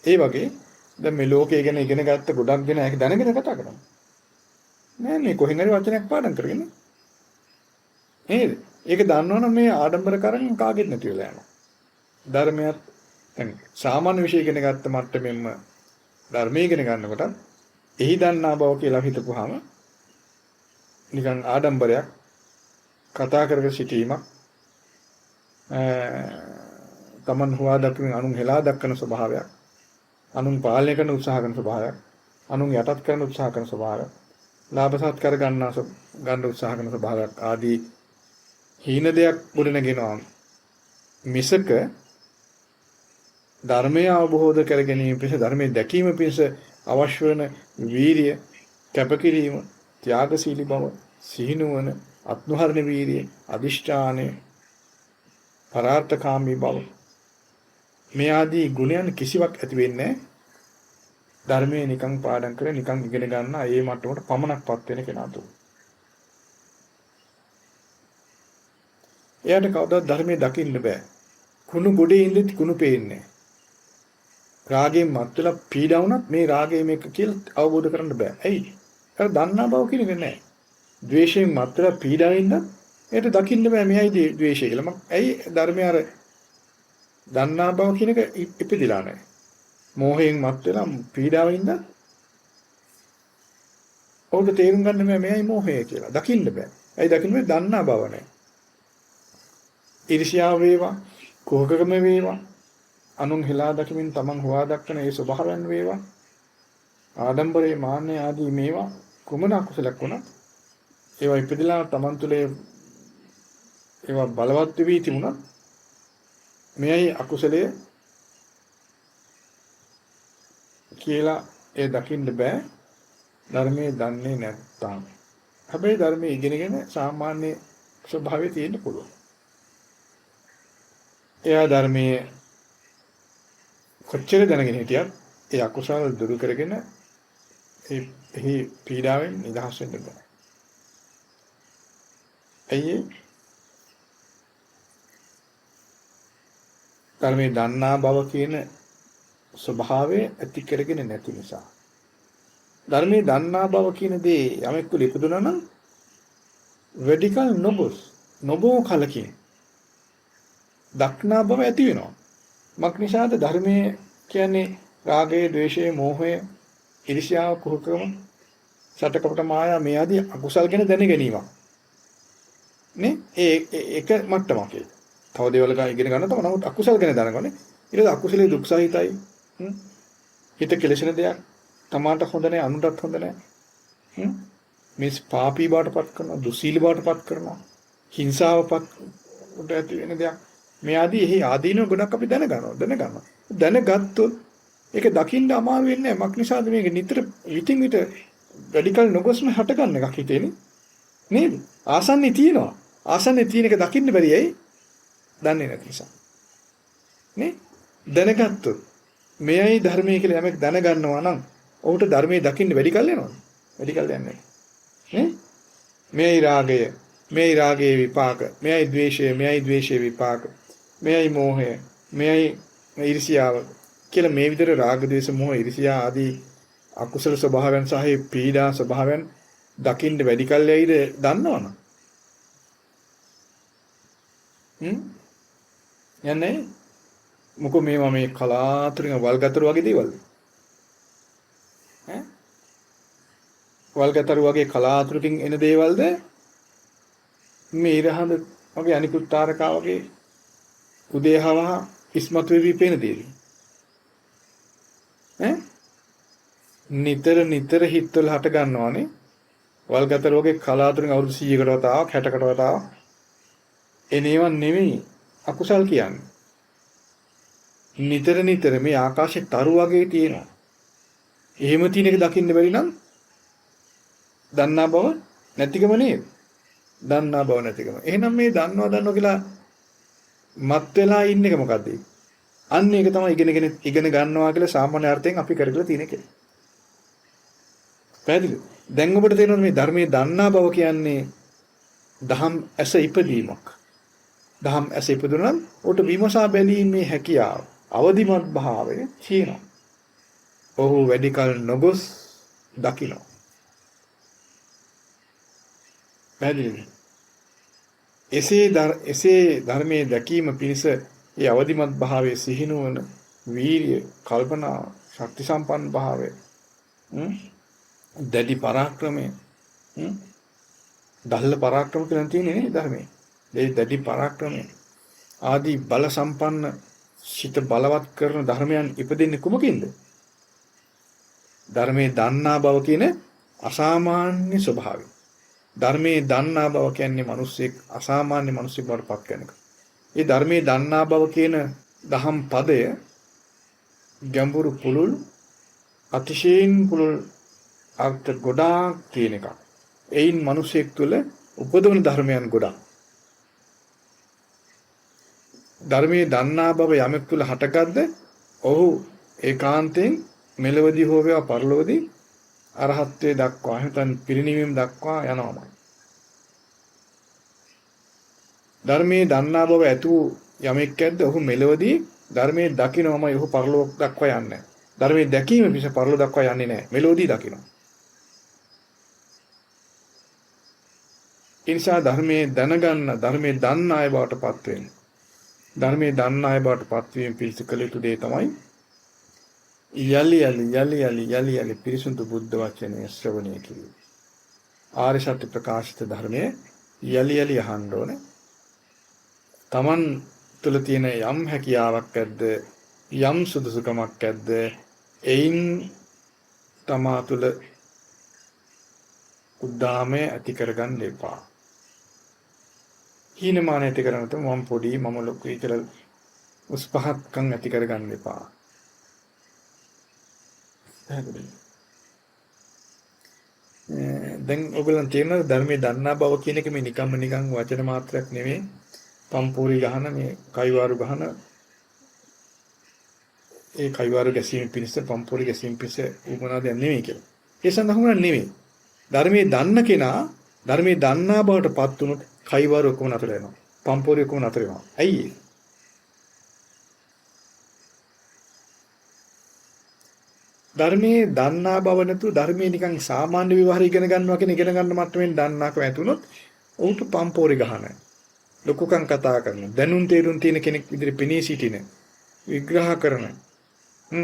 ඒ වගේ දැන් මේ ලෝකයේ ගැන ඉගෙන ගත්ත ගොඩක් දෙනා ඒක දැනගෙන කතා කරනවා. නෑ මේ කොහෙන් හරි වචනයක් පාඩම් කරගෙන. නේද? ඒක දන්නවනම් මේ ආඩම්බර කරන් කාගෙත් නැති වෙලා යනවා. ධර්මයක් දැන් සාමාන්‍ය විෂය ඉගෙන ගත්ත මට්ටමෙන්ම ධර්මයේ ඉගෙන ගන්නකොට එහි දන්නා බව කියලා හිතපුවාම නිකන් ආඩම්බරයක් කතා කරගෙන සිටීමක් තමන් හොවා දක්වමින් අනුන් හෙලා දක්වන ස්වභාවයක් අනුන් පාලනය කරන උත්සාහ කරන ස්වභාවයක් අනුන් යටත් කරන උත්සාහ කරන ස්වභාවයක් ලාභ සත්කාර ගන්න උත්සාහ කරන ස්වභාවයක් ආදී හීන දෙයක් ගොඩනගෙනවා මිසක ධර්මය අවබෝධ කර ගැනීම පිණිස ධර්මයේ දැකීම පිණිස අවශ්‍ය වන වීරිය කැපකිරීම, ත්‍යාගශීලී බව, සිහිනුවන, අත්නුහරණ වීරිය, අදිෂ්ඨානය, පරාර්ථකාමී බව මේ ආදී ගුණයන් කිසිවක් ඇති වෙන්නේ ධර්මයේ නිකං පාඩම් කර නිකං ඉගෙන ගන්න ඒ මට්ටමට පමණක්පත් වෙන කෙනා තුල. එයාට කවදාවත් ධර්මයේ දකින්න බෑ. කුණු ගොඩේ ඉඳි කුණු පේන්නේ. රාගයෙන් මත් වෙලා පීඩා වුණත් මේ රාගය මේක කියලා අවබෝධ කරන්න බෑ. ඇයි? ඒක දන්නා බව කියන එක නෑ. ද්වේෂයෙන් මත් වෙලා පීඩා වෙන්න ඒකට දකින්න බෑ මෙයයි ද්වේෂය කියලා. මම ඇයි ධර්මය අර දන්නා බව කියන එක ඉපදිලා නැහැ. මෝහයෙන් මත් වෙලා පීඩාවෙන් ඉඳන් ඔහුට තේරුම් ගන්න බෑ මෙයයි මෝහය කියලා. දකින්න බෑ. ඇයි දකින්න බෑ? දන්නා බව නැහැ. ඊර්ෂ්‍යාව වේවා, කෝකකම වේවා, අනුන් හෙලා දකිමින් තමන් හොවා දක්වන ඒ ස්වභාවයන් වේවා, ආඩම්බරේ මාන්නය ආදී මේවා කුමන අකුසලක් වුණත් ඒවා ඉපදිලා තමන් තුළේ ඒවා බලවත් වෙවි තිබුණත් මෙයයි අකුසලය කියලා ඒ දකින්න බෑ ධර්මයේ දන්නේ නැත්නම්. හැබැයි ධර්මයේ ඉගෙනගෙන සාමාන්‍ය ස්වභාවය තියෙන්න පුළුවන්. එයා ධර්මයේ කොච්චර දැනගෙන හිටියත් ඒ අකුසල දුරු කරගෙන එහි පීඩාවෙන් නිදහස් වෙන්න බෑ. ඇයි ධර්මයේ දන්නා බව කියන ස්වභාවය ඇති කරගෙන නැති නිසා. ධර්මයේ දන්නා බව කියන දේ යමෙක් තුළ ඉපදුනා නම් රැඩිකල් නොබෝ කලකින් දක්නා බව ඇති වෙනවා. මක් නිසාද ධර්මයේ කියන්නේ රාගය, ද්වේෂය, මෝහය, ඊර්ෂ්‍යාව, කුහකම, සටකපට මායා මේ ආදී අකුසල් ගැන දැන ගැනීමක්. නේ? ඒක මට්ටමක් ඒක. තව දේවල් ගන්න ඉගෙන ගන්න තව නමුත් අකුසල් ගැන දැනගන්නේ. ඊට පස්සේ අකුසලයේ දුක් සහිතයි. හිත කෙලෙසෙන දෙයක්. තමාට හොඳ නැහැ, අනුන්ටත් හොඳ නැහැ. මේ පාපී බවටපත් කරනවා, දුස්සීල බවටපත් කරනවා, හිංසාවපත් උඩ ඇති වෙන දෙයක්. මේ ආදී එහි ආදීනව ගොඩක් අපි දැනගන්නවා. දැනගත්තොත් ඒක දකින්න අමාරු වෙන්නේ නැහැ. මක් නිසාද මේක නිතර විтин විට රැඩිකල් නොගොස්ම හට ගන්න එකක් හිතේනේ. නේද? ආසන්නේ තියෙනවා. ආසන්නේ තියෙන එක දකින්න බැරි ඇයි? දන්නේ නැති නිසා. නේ? දැනගත්තොත් මෙයයි ධර්මයේ කියලා යමෙක් දැනගන්නවා නම් ඔහුට ධර්මයේ දකින්න වැඩි කල් යනවද? වැඩි කල් යන්නේ නැහැ. නේ? මෙයයි රාගය, මෙයයි රාගයේ විපාක, මෙයයි ද්වේෂය, මෙයයි ද්වේෂයේ විපාක, මෙයයි මෝහය, මෙයයි ඊර්ෂ්‍යාව කියලා මේ විතර රාග, ද්වේෂ, මෝහ, ඊර්ෂ්‍යා ආදී අකුසල ස්වභාවයන් සහ පීඩා ස්වභාවයන් දකින්න වැඩි කල් යයිද දන්නවනම් යන්නේ මොකෝ මේවා මේ කලාතුරකින් වල්ගතරු වගේ දේවල්ද ඈ වල්ගතරු වගේ කලාතුරකින් එන දේවල්ද මේ ඉරහඳ වගේ අනිකුත් තාරකා වගේ උදේහව ඉස්මතු වෙවි පේන දේවල් ඈ නිතර හිතවල හට ගන්නවානේ වල්ගතරු වගේ කලාතුරකින් අවුරුදු 100කට වතාවක් 60කට වතාවක් එනේවන් නෙමෙයි අකුසල් කියන්නේ. නිතර මේ ආකාශයේ තරු වගේ තියෙනවා. එහෙම තියෙන එක දකින්න බැරි නම් දන්නා බව නැතිකම නේද? දන්නා බව නැතිකම. එහෙනම් මේ දන්නවා කියලා මත් වෙලා ඉන්න එක මොකද්ද? අන්න ඒක තමයි ඉගෙන ගන්නවා කියලා සාමාන්‍ය අර්ථයෙන් අපි කරගලා තියෙන එක. පැහැදිලිද? දැන් ඔබට තේරෙනවද මේ ධර්මයේ දන්නා බව කියන්නේ දහම් ඇස ඉපදීමක්. දහම් ඇස ඉපදුනනම් උට විමසා බැලීමේ හැකියාව අවදිමත් භාවය තියෙනවා. ඔහු වැඩි කල නොගොස් දකිනවා. පැහැදිලිද? එසේ ධර්මයේ දැකීම පිණිස ඒ අවදිමත් භාවයේ සිහිනුවන වීරිය, කල්පනා, ශක්ති සම්පන්න භාවය, දැඩි පරාක්‍රමය, දහල පරාක්‍රම කියලා තියෙන්නේ නේ ධර්මයේ. ඒ දැඩි පරාක්‍රමය ආදී බල සම්පන්න සිත බලවත් කරන ධර්මයන් ඉපදෙන්නේ කුමකින්ද? ධර්මයේ දන්නා බව කියන අසාමාන්‍ය ස්වභාවය. ධර්මයේ දන්නා බව කියන්නේ මිනිස්සෙක් අසාමාන්‍ය මිනිස්සෙක් බවට පත් කරන එක. ඒ ධර්මයේ දන්නා බව කියන දහම් පදය ගැඹුරු පුළුල් අතිශයින් පුළුල් අර්ථ ගොඩාක් තියෙන එකක්. එයින් මිනිසෙක් තුළ උපදවන ධර්මයන් ගොඩක්. ධර්මයේ දන්නා බව යමෙක් තුළ හටගද්ද ඔහු ඒකාන්තයෙන් මෙලවදී හෝ වේවා පරලොවදී අරහත්ත්වයට දක්වා හිතන් පිරිණිවීම දක්වා යනවාමයි. ධර්මයේ දන්නා බව ඇතු යමෙක් ඇද්ද ඔහු මෙලවදී ධර්මයේ දකින්නමයි ඔහු පරලොව දක්වා යන්නේ. ධර්මයේ දැකීම පිස පරලොව දක්වා යන්නේ නැහැ. මෙලවදී දකින්න. ඒ නිසා ධර්මයේ දැනගන්න ධර්මයේ දන්න අය බවට පත් වෙන්න. ධර්මයේ දන්න අය බවට පත් වීම පිණිස කළ යුතු දේ තමයි යලි පිරිසුදු බුද්ධ වචනය ශ්‍රවණය කිරීම. ආර්ය සත්‍ය ප්‍රකාශිත ධර්මයේ යලි අහන්න ඕනේ. Taman තුල තියෙන යම් හැකියාවක් ඇද්ද යම් සුදුසුකමක් ඇද්ද එයින් තමා තුල උද්දාමය ඇති කරගන්න එපා. හීනමාන ඇති කරනත මම පොඩි මම ලොකුයි කියලා උස් පහත්කම් ඇති කරගන්න එපා. දැන් ඔයගොල්ලන් තේරෙනවද ධර්මයේ දන්නා බව කියන එක මේ නිකන් වචන මාත්‍රයක් නෙමෙයි. පම්පූරි ගහන මේ කයිවාරු ගහන ඒ කයිවාරු ගැසීම පිණිස පම්පූරි ගැසීම පිණිස උමනා දෙයක් නෙමෙයි කියලා. ඒ සඳහාම නෙමෙයි. ධර්මයේ දන්න කෙනා ධර්මයේ දන්නා බවට පත් වුණොත් කයිවාරු ඔක්කොම නතර වෙනවා. පම්පූරි ඔක්කොම නතර වෙනවා. ඇයි ඒ? ධර්මයේ දන්නා බව නැතු ධර්මයේ නිකන් සාමාන්‍ය විවහාර ඉගෙන ගන්නවා කියන ඉගෙන ගන්න මට්ටමින් දන්නාකම ඇතුනොත් ඌට පම්පෝරි ගහන ලොකුකම් කතා කරන දැනුම් තේරුම් තියෙන කෙනෙක් විදිහට පෙනී සිටින විග්‍රහ කරන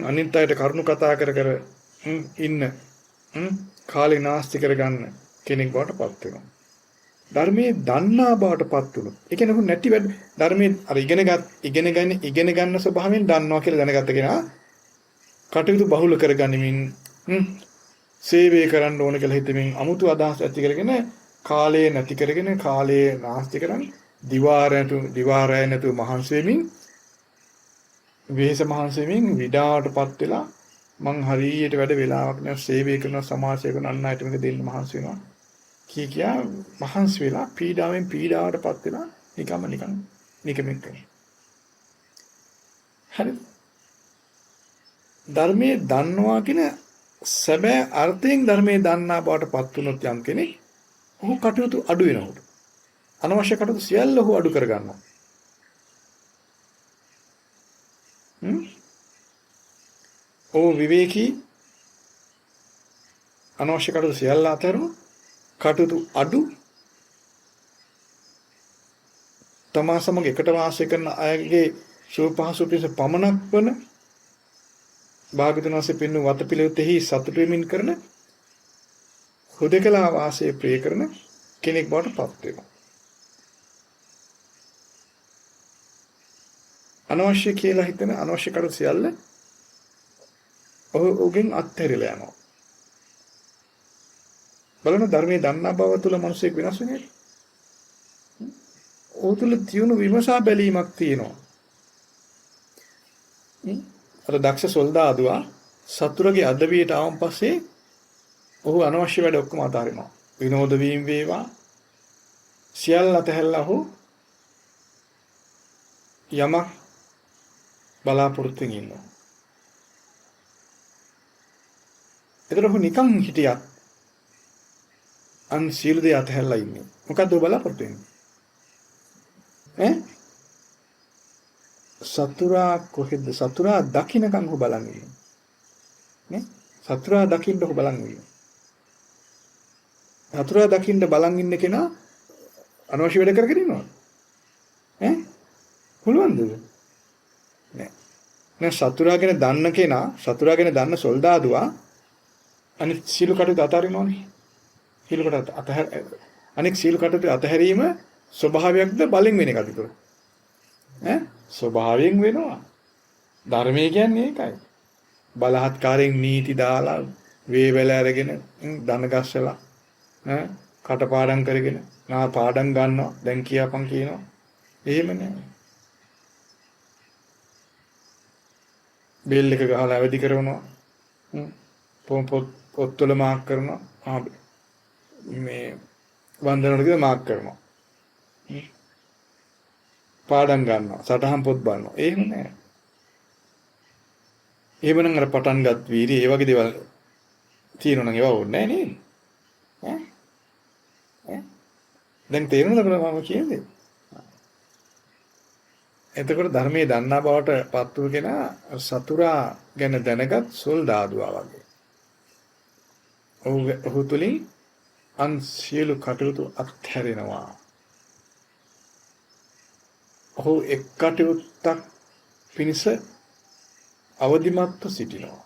අනිත් අයට කරුණු කතා කර ඉන්න කාලේ නාස්ති කරගන්න කෙනෙක් බවට පත් වෙනවා. ධර්මයේ දන්නා බවට පත් වුණොත් ඒ කියන්නේ නැති වැඩ ධර්මයේ අර ඉගෙන ගන්න ස්වභාවයෙන් දන්නවා කියලා දැනගත්ත කෙනා කටයුතු බහුල කරගනිමින් සේවය කරන්න ඕන කියලා හිතමින් අමුතු අදහස් ඇති කරගෙන කාලය නැති කරගෙන කාලය නාස්ති කරන් දිවාරය නැතු මහන්සි වෙමින් වෙහෙස මහන්සි වෙමින් විඩාවටපත් වෙලා මං හරියට වැඩ වෙලාවක් නෑ සේවය කරන සමාජ සේවක අන්න අයට මේක දෙන්න මහන්සි වෙනවා කියා මහන්සි වෙලා පීඩාවටපත් වෙලා නිකමෙක් කරනවා. හරි ධර්මයේ දන්නවා කියන සැබෑ අර්ථයෙන් ධර්මයේ දන්නා බවට පත් වුණොත් යම් කෙනෙක් ඔහු කටයුතු අඩු වෙනවා. අනවශ්‍ය කටයුතු සියල්ල ඔහු අඩු කර ගන්නවා. ඔහු විවේකී අනවශ්‍ය කටයුතු සියල්ල අතහැරලා කටයුතු අඩු තමා සමග එකට වාසය කරන අයගේ සුව පහසු පිණිස පමණක් වන භාග්‍යවතුන් වහන්සේ පෙන්වූ වතපිළිවෙතෙහි සතුට වෙමින් කරන හුදකලා වාසයේ ප්‍රිය කරන කෙනෙක් බවට පත් වෙනවා. අනවශ්‍ය කියලා හිතන අනවශ්‍ය කටයුතු සියල්ල ඔහුගෙන් අත්හැරිලා යනවා. බලන්න ධර්මයේ දන්නා බව තුළ මිනිසෙක් වෙනස් වෙන්නේ. ඔහු තුළ තියුණු විමසා බැලීමක් තියෙනවා. අර දක්ෂ සොල්දාදුවා සතුරගේ අදවියට ආවන් පස්සේ ඔහු අනවශ්‍ය වැඩ ඔක්කොම අතාරිනවා. විනෝද වීම වේවා සියල්ල අතහැරලා ඔහු යමක් බලාපොරොත්තුෙන් ඉන්නවා. ඒතර ඔහු නිකන් හිටියත් අන් සියලු දේ අතහැරලා ඉන්නේ. මොකද්ද බලාපොරොත්තු වෙන්නේ? සතුරා කොහෙද සතුරා දකින්නකම් ඔහු බලන් ඉන්නේ නේ සතුරා දකින්න ඔහු බලන් ඉන්නේ සතුරා දකින්න බලන් ඉන්න කෙනා අනවශ්‍ය වැඩ කරගෙන ඉන්නවද පුළුවන්ද නෑ සතුරා ගැන දන්න කෙනා සතුරා ගැන දන්න සොල්දාදුවා අනිත් සීල කටයුතු අතාරිනවනේ සීල කටයුතු අනෙක් සීල කටයුතු අතහැරීම ස්වභාවයක්ද බලෙන් වෙන එකද ස්වභාවයෙන් වෙනවා. ධර්මය කියන්නේ ඒකයි. බලහත්කාරයෙන් නීති දාලා වේවැල අරගෙන ධන ගස්සලා කටපාඩම් කරගෙන නා පාඩම් ගන්නවා දැන් කියපන් කියනවා. එහෙම නෑ. බෙල් එක ගහලා වැඩි කරනවා. පොත් පොත්වල මාක් කරනවා. මේ වන්දනවල කියලා මාක් කරනවා. පාඩම් ගන්නවා. සටහන් පොත් බලනවා. එහෙම නෑ. එහෙමනම් අර පටන් ගත් වීර්යය ඒ වගේ දේවල් තියෙනවා නම් ඒවා ඕනේ නෑ නේද? ඈ ඈ දැන් තේරුණාද මම කියන්නේ? එතකොට ධර්මයේ දන්නා බවට පත් වූ කෙනා සතුරා ගැන දැනගත් සොල්දාදුවා වගේ. ඔහු තුලින් අන් සියලු කටයුතු අත්හැරෙනවා. ඔහු එක් කටයුත්තක් පිණිස අවදිමත්ව සිටිනවා.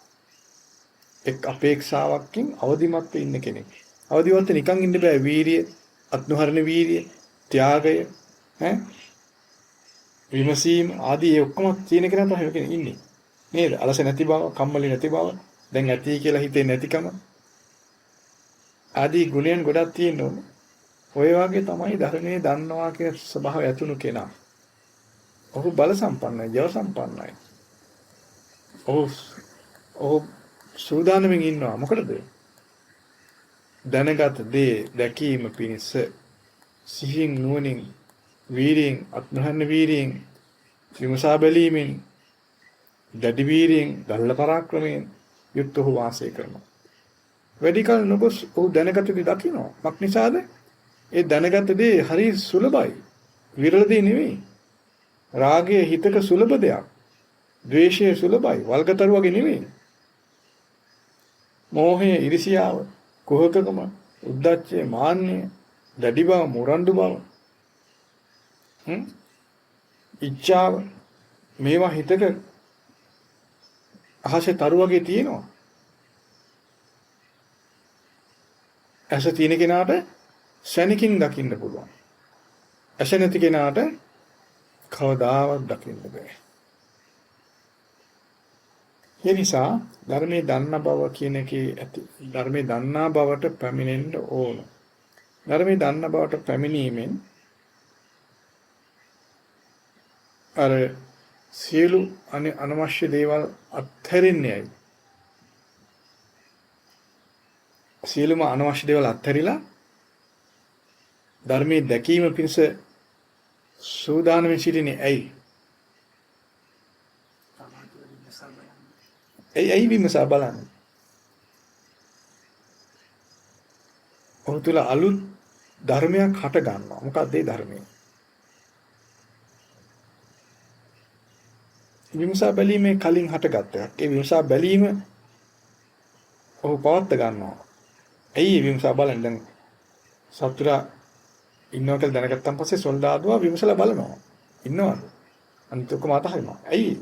එක් අපේක්ෂාවකින් අවදිමත්ව ඉන්න කෙනෙක්. අවදිමත්ව නිකන් ඉන්න බෑ. වීරිය, අත්නුහරණ වීරිය, ත්‍යාගය, විමසීම ආදී ඒ ඔක්කොම තියෙන කෙනා තමයි කෙනෙක් ඉන්නේ. නේද? අලස නැති බව, කම්මැලි නැති බව, දැන් ඇති කියලා හිතේ නැතිකම. ආදී ගුණයන් ගොඩක් තියෙනවා. ඔය වගේ තමයි ධර්මයේ දන්නවා කියන ස්වභාවය ඇතුණු කෙනා. ඔහු බල සම්පන්නයි, ජව සම්පන්නයි. ඔහු සූදානමින් ඉන්නවා. මොකටද? දැනගත් දේ දැකීම පිණිස සිහින් නුවණින් වීරියෙන් අත්නහන්න වීරියෙන් විමසා බැලීමෙන් දැඩි වීරියෙන් දල්ල පරාක්‍රමයෙන් යුක්තව වාසය කරනවා. වැඩි කල නොගොස් ඔහු දැනගත දේ දකිනවා. මක් නිසාද? ඒ දැනගත දේ හරි සුලභයි. විරල දේ නෙවෙයි. රාගය හිතක සුලභ දෙයක්. ද්වේෂය සුලභයි. වල්ගතරු වගේ නෙවෙයි. මෝහය, ඉරිසියාව, කුහකකම, උද්ධච්චය, මාන්නය, දැඩි බව, මුරණ්ඩු බව, ඉච්ඡාව මේවා හිතක අහසේ තරු වගේ තියෙනවා. ඇස තියෙන කෙනාට ශනිකින් දකින්න පුළුවන්. ඇස නැති කෙනාට කවදාවත් දකින්න බෑ. ඒ නිසා ධර්මයේ දන්න බව කියන එකේ ඇති ධර්මයේ දන්නා බවට පැමිණෙන්න ඕන. ධර්මයේ දන්න බවට පැමිණීමෙන් අර සියලු අනවශ්‍ය දේවල් අත්හැරෙන්නේයි. සියලුම අනවශ්‍ය දේවල් අත්හැරිලා ධර්මයේ දැකීම පිණිස සූදානම් සිටින්නේ ඇයි? ඇයි විමසා බලන්න. ඔහු තුල අලුත් ධර්මයක් හට ගන්නවා. මොකක්ද ඒ ධර්මය? විමසා බැලීමේ කලින් හටගත් එකක්. ඒ විමසා බැලීම ඔහු පවත් ගන්නවා. ඇයි විමසා බලන්නේ? දැන් සතුරා ඉන්නවා කියලා දැනගත්තන් පස්සේ සොල්දාදුවා විමසලා බලනවා. ඉන්නවද? අනිත් ඔක්කොම අතහරිනවා. ඇයි?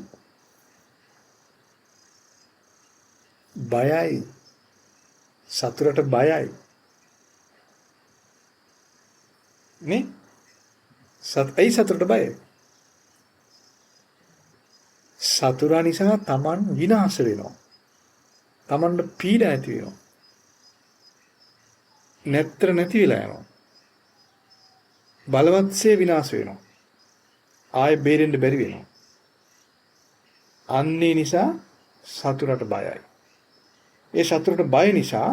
බයයි. සතුරට බයයි. නේ? ඇයි සතුරට බයයි? සතුරා නිසා Taman විනාශ වෙනවා. Tamanට පීඩා ඇති වෙනවා. නැතර නැති වෙලා යනවා. බලවත්සේ විනාශ වෙනවා. ආයෙ බේරෙන්න බැරි වෙනවා. අන්නේ නිසා සතුරට බයයි. ඒ සතුරට බය නිසා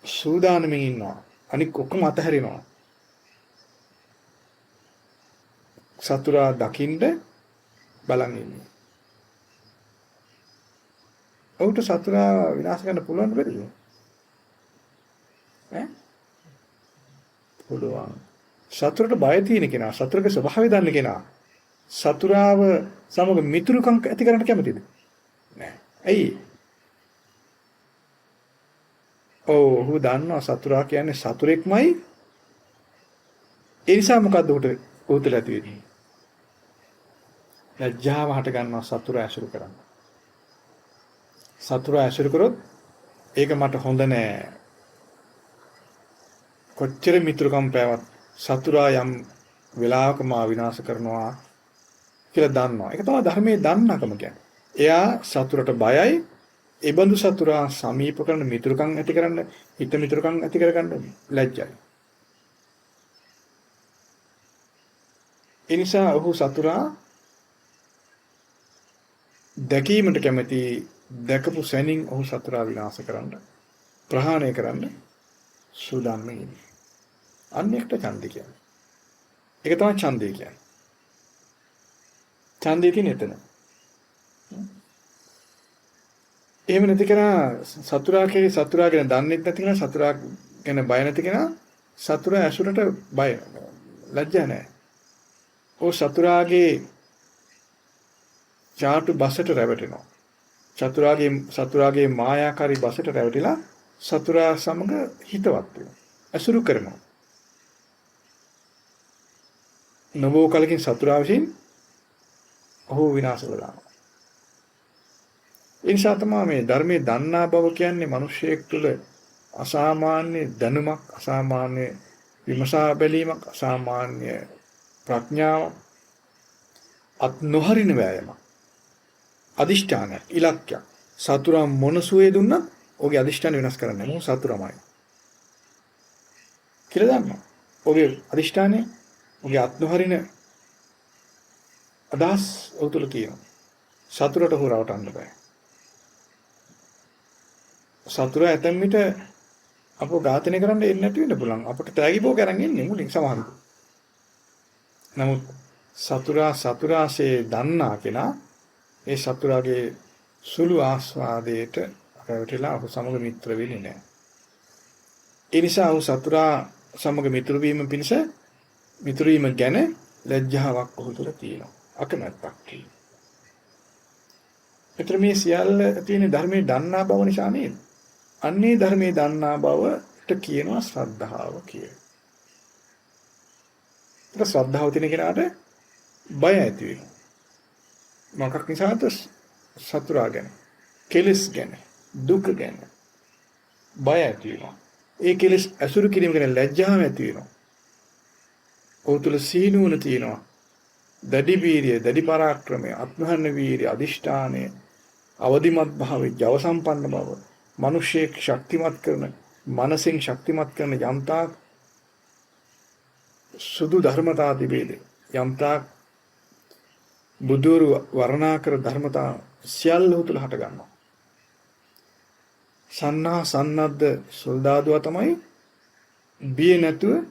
සූදානමින් ඉන්නවා. අනික ඔක්කොම අතහැරිනවා. සතුරා දකින්න බලන් ඉන්නේ. ඔහුට සතුරා විනාශ කරන්න පුළුවන් බැරිද? පුළුවන්. සතුරට බය තියෙන කෙනා, සතුරගේ ස්වභාවය දන්න කෙනා, සතුරාව සමග මිතුරුකම් ඇති කරන්න කැමතිද? නෑ. ඇයි? ඔහු දන්නවා සතුරා කියන්නේ සතුරෙක්මයි. ඒ නිසා මොකද්ද උහුට ඇති වෙන්නේ? ලැජ්ජාව හට ගන්නවා සතුරා ඇසුරු කරන්න. සතුරා ඇසුරු කරොත් ඒක මට හොඳ නෑ. කොච්චර මිතුරුකම් පෑවත් සතුරා යම් වෙලාවක මා විනාශ කරනවා කියලා දන්නවා. ඒක තමයි ධර්මයේ දන්නකම කියන්නේ. එයා සතුරට බයයි. ඒ බඳු සතුරා සමීප කරන මිතුරුකම් ඇති කරන්න, හිත මිතුරුකම් ඇති කරගන්න ලැජ්ජයි. ඒ නිසා ඔහු සතුරා දැකීමට කැමති දැකපු සැනින් ඔහු සතුරා විනාශ කරන්න ප්‍රහාණය කරන්න සූදානම් වෙන්නේ. අන්න එකට ඡන්දය කියන්නේ. ඒක තමයි ඡන්දය කියන්නේ. ඡන්දය කියන්නේ එතන. එහෙම නැති කෙනා සතුරා ගැන දන්නේ නැති කෙනා සතුරා ගැන බය නැති කෙනා සතුරා ඇසුරට බය ලැජ්ජා නැහැ. ਉਹ සතුරාගේ චාටු බසට රැවටෙනවා. සතුරාගේ මායාකාරී බසට රැවටිලා සතුරා සමග හිතවත් වෙනවා. ඇසුරු කරනවා. නබෝ කලකින් සතුරා විසින් ඔහු විනාශ කරනවා. ඒ නිසා තමයි මේ ධර්මයේ දන්නා බව කියන්නේ මිනිසෙක් තුළ අසාමාන්‍ය දැනුමක්, අසාමාන්‍ය විමසා බැලීමක්, අසාමාන්‍ය ප්‍රඥාවක්, අත් නොහරින වෑයමක්, අදිෂ්ඨානයක්, ඉලක්කයක්. සතුරා මොන සුවේ දුන්නත් ඔහුගේ අදිෂ්ඨාන වෙනස් කරන්නේ නැහැ. මොහු සතුරමයි. කියලා දන්නවා. ඔහුගේ අදිෂ්ඨානය, ඔහුගේ අත් නොහරින අදහස් ඔහු තුළ තියෙනවා. සතුරට හොර රවටන්න බෑ. සතුරා ඇතැම් විට අපව ඝාතනය කරන්න එන්නේ නැති වෙන්න පුළුවන්. අපට තෑගි භෝග අරන් එන්නේ මුලින් සමහරවිට. නමුත් සතුරාසේ දන්නා කෙනා ඒ සතුරාගේ සුළු ආස්වාදයට රැවටිලා ඔහු සමග මිත්‍ර වෙන්නේ නැහැ. ඒ නිසා ඔහු සතුරා සමග මිත්‍ර වීම පිණිස මිත්‍ර වීම ගැන ලැජ්ජාවක් ඔහු තුළ තියෙනවා. අකමැත්තක් තියෙනවා. ඒතර මේ සියල්ල තියෙන ධර්මයේ දන්නා බව නිසා නේද? අන්නේ ධර්මයේ දන්නා බවට කියනවා ශ්‍රද්ධාව කියලා. ඒක ශ්‍රද්ධාව තියෙන කෙනාට බය ඇති වෙනවා. මොකක් නිසාද? සතුරා ගැන, කෙලස් ගැන, දුක ගැන බය ඇති වෙනවා. ඒ කෙලස් අසුරු කිරීම ගැන ලැජ්ජාව ඇති වෙනවා. ඔහු තුල සීනුවන තියෙනවා. දැඩි වීරිය, දැඩි පරාක්‍රමය, අත්මහන්න වීරිය, අදිෂ්ඨානය, අවදිමත් භාවය, ජව සම්පන්න බව, මිනිසෙක් ශක්තිමත් කරන, මනසෙන් ශක්තිමත් කරන යම්තාක් සුදු ධර්මතා තිබේද, යම්තාක් බුදුරු වර්ණනා කර ධර්මතා සියල්ල තුළ හට ගන්නවා. සන්නද්ධ සොල්දාදුවා තමයි බිය නැතුව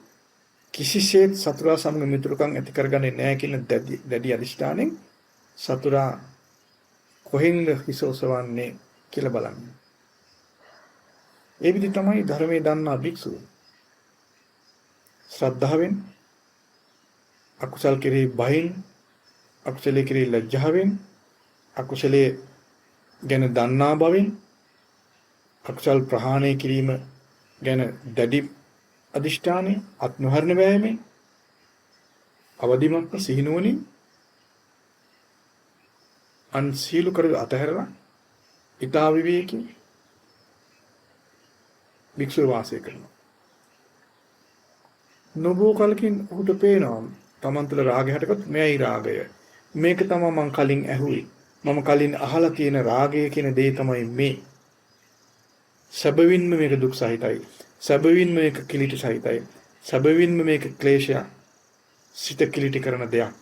කිසිසේත් සතුරා සමග මිතුරුකම් ඇති කරගන්නේ නැහැ කියන දැඩි අදිෂ්ඨානෙන් සතුරා කොහෙන්ද හිස ඔසවන්නේ කියලා බලන්න. ඒ විදිහ තමයි ධර්මයේ දන්නා භික්ෂුව. ශ්‍රද්ධාවෙන්, අකුසල් කෙරෙහි බයෙන්, අකුසලයේ කෙරෙහි ලැජ්ජාවෙන්, අකුසලයේ ගැන දන්නා බවෙන්, අකුසල් ප්‍රහාණය කිරීම ගැන දැඩි අදිෂ්ඨානය, අත් නොහරින වෑයමෙන්, අවදිමත්ව සිහිනුවණින් අන් සීල කර අතහැරලා ඊතා විවේකී භික්ෂුව වාසය කරනවා. නොබෝ කලකින් උහුට පේනවා තමන් තුළ රාගය හටගත් මෙයයි රාගය. මේක තමයි මම කලින් ඇහුවේ. මම කලින් අහලා තියෙන රාගය කියන දේ තමයි මේ. සැබවින්ම මේක දුක් සහිතයි. සැබවින්ම මේක කිලිටි සහිතයි. සැබවින්ම මේක ක්ලේශය සිත කිලිටි කරන දෙයක්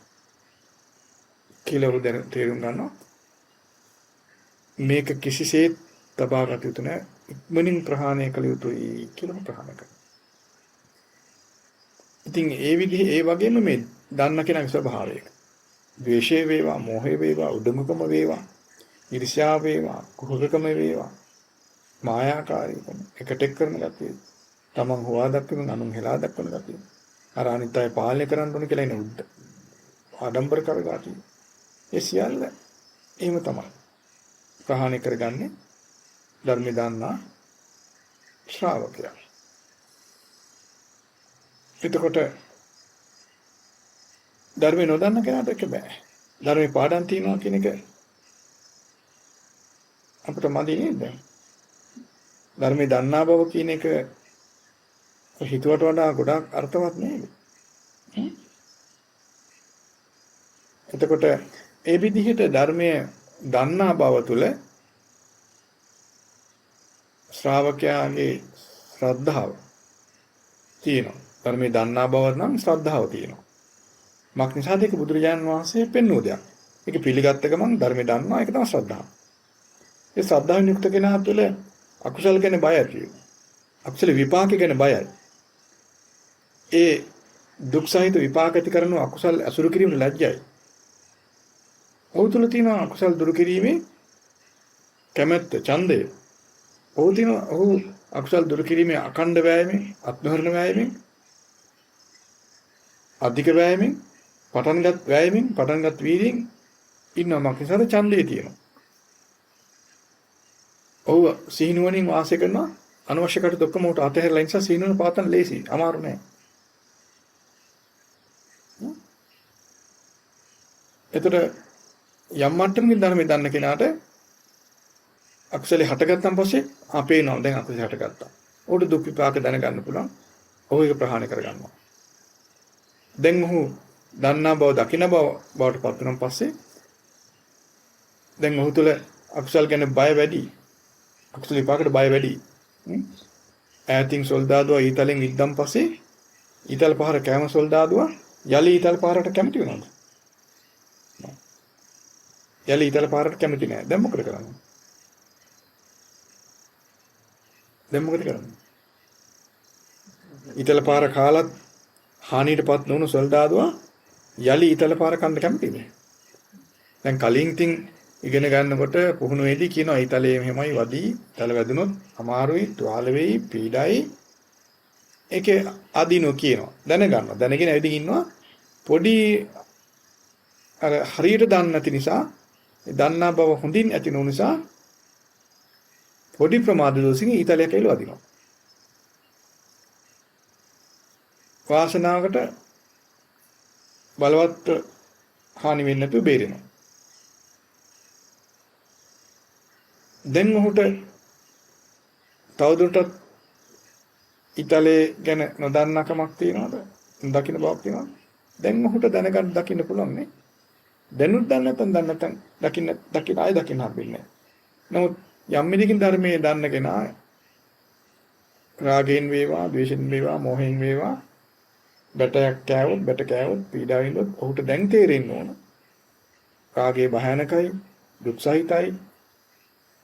කියලා උ දැන තේරුම් ගන්නවා. මේක කිසිසේත් තබාගත යුතු නැහැ. ඉක්මනින් ප්‍රහාණය කළ යුතුයි කියලා ප්‍රහාණය කරනවා. ඉතින් ඒ විදිහේ ඒ වගේම මේ දන්න කෙනාගේ ස්වභාවය. ද්වේෂය වේවා, මෝහය වේවා, උඩඟුකම වේවා, ඊර්ෂ්‍යාව වේවා, කුහකකම වේවා, මායාකාරීකම, එකට කරන ගතිය, තමන් හොවා දක්වන අනුන් හෙලා දක්වන ගතිය, අර අනිත් අය පාලනය කරන්න ඕන කියලා එන ආඩම්බර කරගතිය. ඒ සියල්ල එහෙම තමයි ප්‍රහාණය කරගන්නේ ධර්මය දන්නා ශ්‍රාවකයා. එතකොට ධර්මය නොදන්න කෙනාට ඒක බෑ. ධර්මේ පාඩම් තියනවා කියන එක අපිට මදි නේද? ධර්මයේ දන්නා බව කියන එක හිතුවට වඩා ගොඩාක් අර්ථවත් නේද? එතකොට ඒ විදිහට ධර්මයේ දන්නා බව තුළ ශ්‍රාවකයාගේ ශ්‍රද්ධාව තියෙනවා. ධර්මයේ දන්නා බව නම් ශ්‍රද්ධාව තියෙනවා. මක් නිසාද ඒක බුදුරජාණන් වහන්සේ පෙන්වූ දෙයක්. ඒක පිළිගත්ත ගමන් ධර්මයේ දන්නවා ඒක තමයි ශ්‍රද්ධාව. ඒ ශ්‍රද්ධාවෙන් යුක්ත කෙනා තුළ අකුසල් ගැන බය ඇති වෙනවා. අකුසල විපාක ගැන බයයි. ඒ දුක් සහිත විපාක ඇති කරන අකුසල් අසුරු කිරීම ලැජ්ජයි. ඔහු තුළ තියෙන අකුසල් දුරු කිරීමේ කැමැත්ත, ඡන්දය. ඔහු අකුසල් දුරු කිරීමේ අඛණ්ඩ වෑයමෙන්, අත්මහරණ වෑයමෙන්, අධික වෑයමෙන්, පටන්ගත් වීර්යයෙන් ඉන්නවා. මක්නිසාද ඡන්දේ තියෙනවා. ඔහු සිහිනුවණින් වාසය කරනවා. අනවශ්‍ය කටයුතු ඔක්කොම උට අතහැරලා නිසා සිහිනුවණ පාතන ලේසි. අමාරු නෑ. එතකොට යම් මට්ටමකින් ධර්මයේ දන්න කෙනාට අකුසලේ හටගත්තන් පස්සේ අපේනවා දැන් අකුසලේ හටගත්තා. උඩ දුක් විපාක දැනගන්න පුළුවන්. ඔහු ඒක ප්‍රහාණය කරගන්නවා. දැන් ඔහු දන්නා බව දකින බවට පත් වෙනන් පස්සේ දැන් ඔහු තුළ අකුසල් ගැන බය වැඩි. අකුසල විපාකට බය වැඩි. ඈතින් සොල්දාදුවා ඊතලෙන් විද්දම් පස්සේ ඊතල පහර කැම සොල්දාදුවා යලි ඊතල පහරට කැමති වෙනවද? යලි ඊතල පහරට කැමති නෑ. දැන් මොකද කරන්නේ? ඊතල පහර කාලත් හානියටපත් නොවුණු සොල්දාදුවා යලි ඊතල පහර කන්න කැමතිද? දැන් කලින් තින් ඉගෙන ගන්නකොට පුහුණුවේදී කියනවා ඊතලයේ මෙහෙමයි වදී තල වැදුනොත් අමාරුයි, තුවාල වෙයි, පීඩයි. ඒකේ අදිනෝ කියනවා. දැනගන්නවා. දැනගෙන ඇවිදින් ඉන්නවා. පොඩි අර හරියට දන්නේ නැති නිසා, දන්නා බව හොඳින් ඇති නොවුන නිසා පොඩි ප්‍රමාද දෝෂකින් ඊතලයක් ඇවිල්ලා වදිනවා. වාසනාවකට බලවත් හානි වෙන්නේ නැතුව බේරෙනවා. දැන් ඔහුට තවදුරටත් ඊතලේ ගැන නොදන්නාකමක් තියනවද? දකින්න බවක් තියනවද? දැන් ඔහුට දැනගන්න දකින්න පුළුවන් නේ. දැනුත් දන්නේ නැත්නම් දකින්න ආයෙ දකින්න හම්බෙන්නේ නැහැ. නමුත් යම් මිදකින් ධර්මයේ දන්න කෙනා රාගයෙන් වේවා, ද්වේෂයෙන් වේවා, මෝහයෙන් වේවා බැටයක් කෑවොත් පීඩා විඳොත් ඔහුට දැන් තේරෙන්න ඕන. රාගයේ භයානකයි, දුක් සහිතයි,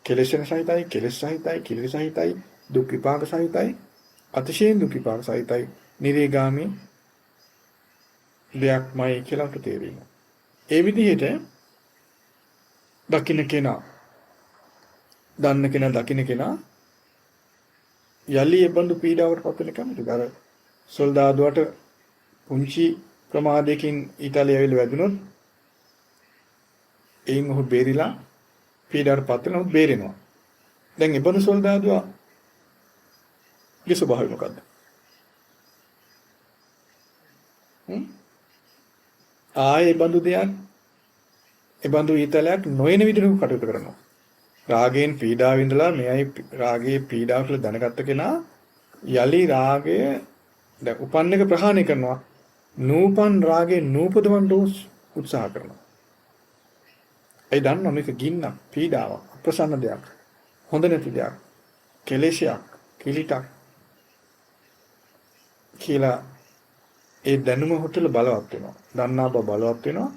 කෙලෙසන සහිතයි, කෙලෙස් සහිතයි, කිලිරි සහිතයි, දුක් විපාක සහිතයි, අතිශයින් දුක් විපාක සහිතයි, නිරේගාමී දෙයක්මයි කියලා අපට තේරෙනවා. ඒ විදිහට දකින්න කෙනා, දකින්න කෙනා යලි එබඳු පීඩාවට පත් වෙන කැමතිද? අර සොල්දාදුවට පුංචි ප්‍රමාදයකින් ඊතලිය ඇවිල්ලා වැදුනොත් එයින් ඔහු බේරිලා පීඩාවට පත් වෙනවොත් බේරෙනවා. දැන් එබඳු සොල්දාදුවා ගේ ස්වභාවය මොකද්ද? ආයේ එබඳු දෙයක්, එබඳු ඊතලයක් නොයන විදිහට කටයුතු කරනවා. රාගයෙන් පීඩාව විඳලා මෙයයි රාගයේ පීඩාව කියලා දැනගත්ත කෙනා යලි රාගය දැන් උපන් එක ප්‍රහාණය කරනවා. නූපන් රාගේ නූපදවන්න උත්සාහ කරනවා. ඒ දන්නවා මේක ගින්න, පීඩාවක්, අප්‍රසන්න දෙයක්, හොඳ නැති දෙයක්, කෙලෙසයක්, කිලිටක් කියලා ඒ දැනුම හොටල බලවත් වෙනවා. දන්නා බව බලවත් වෙනවා.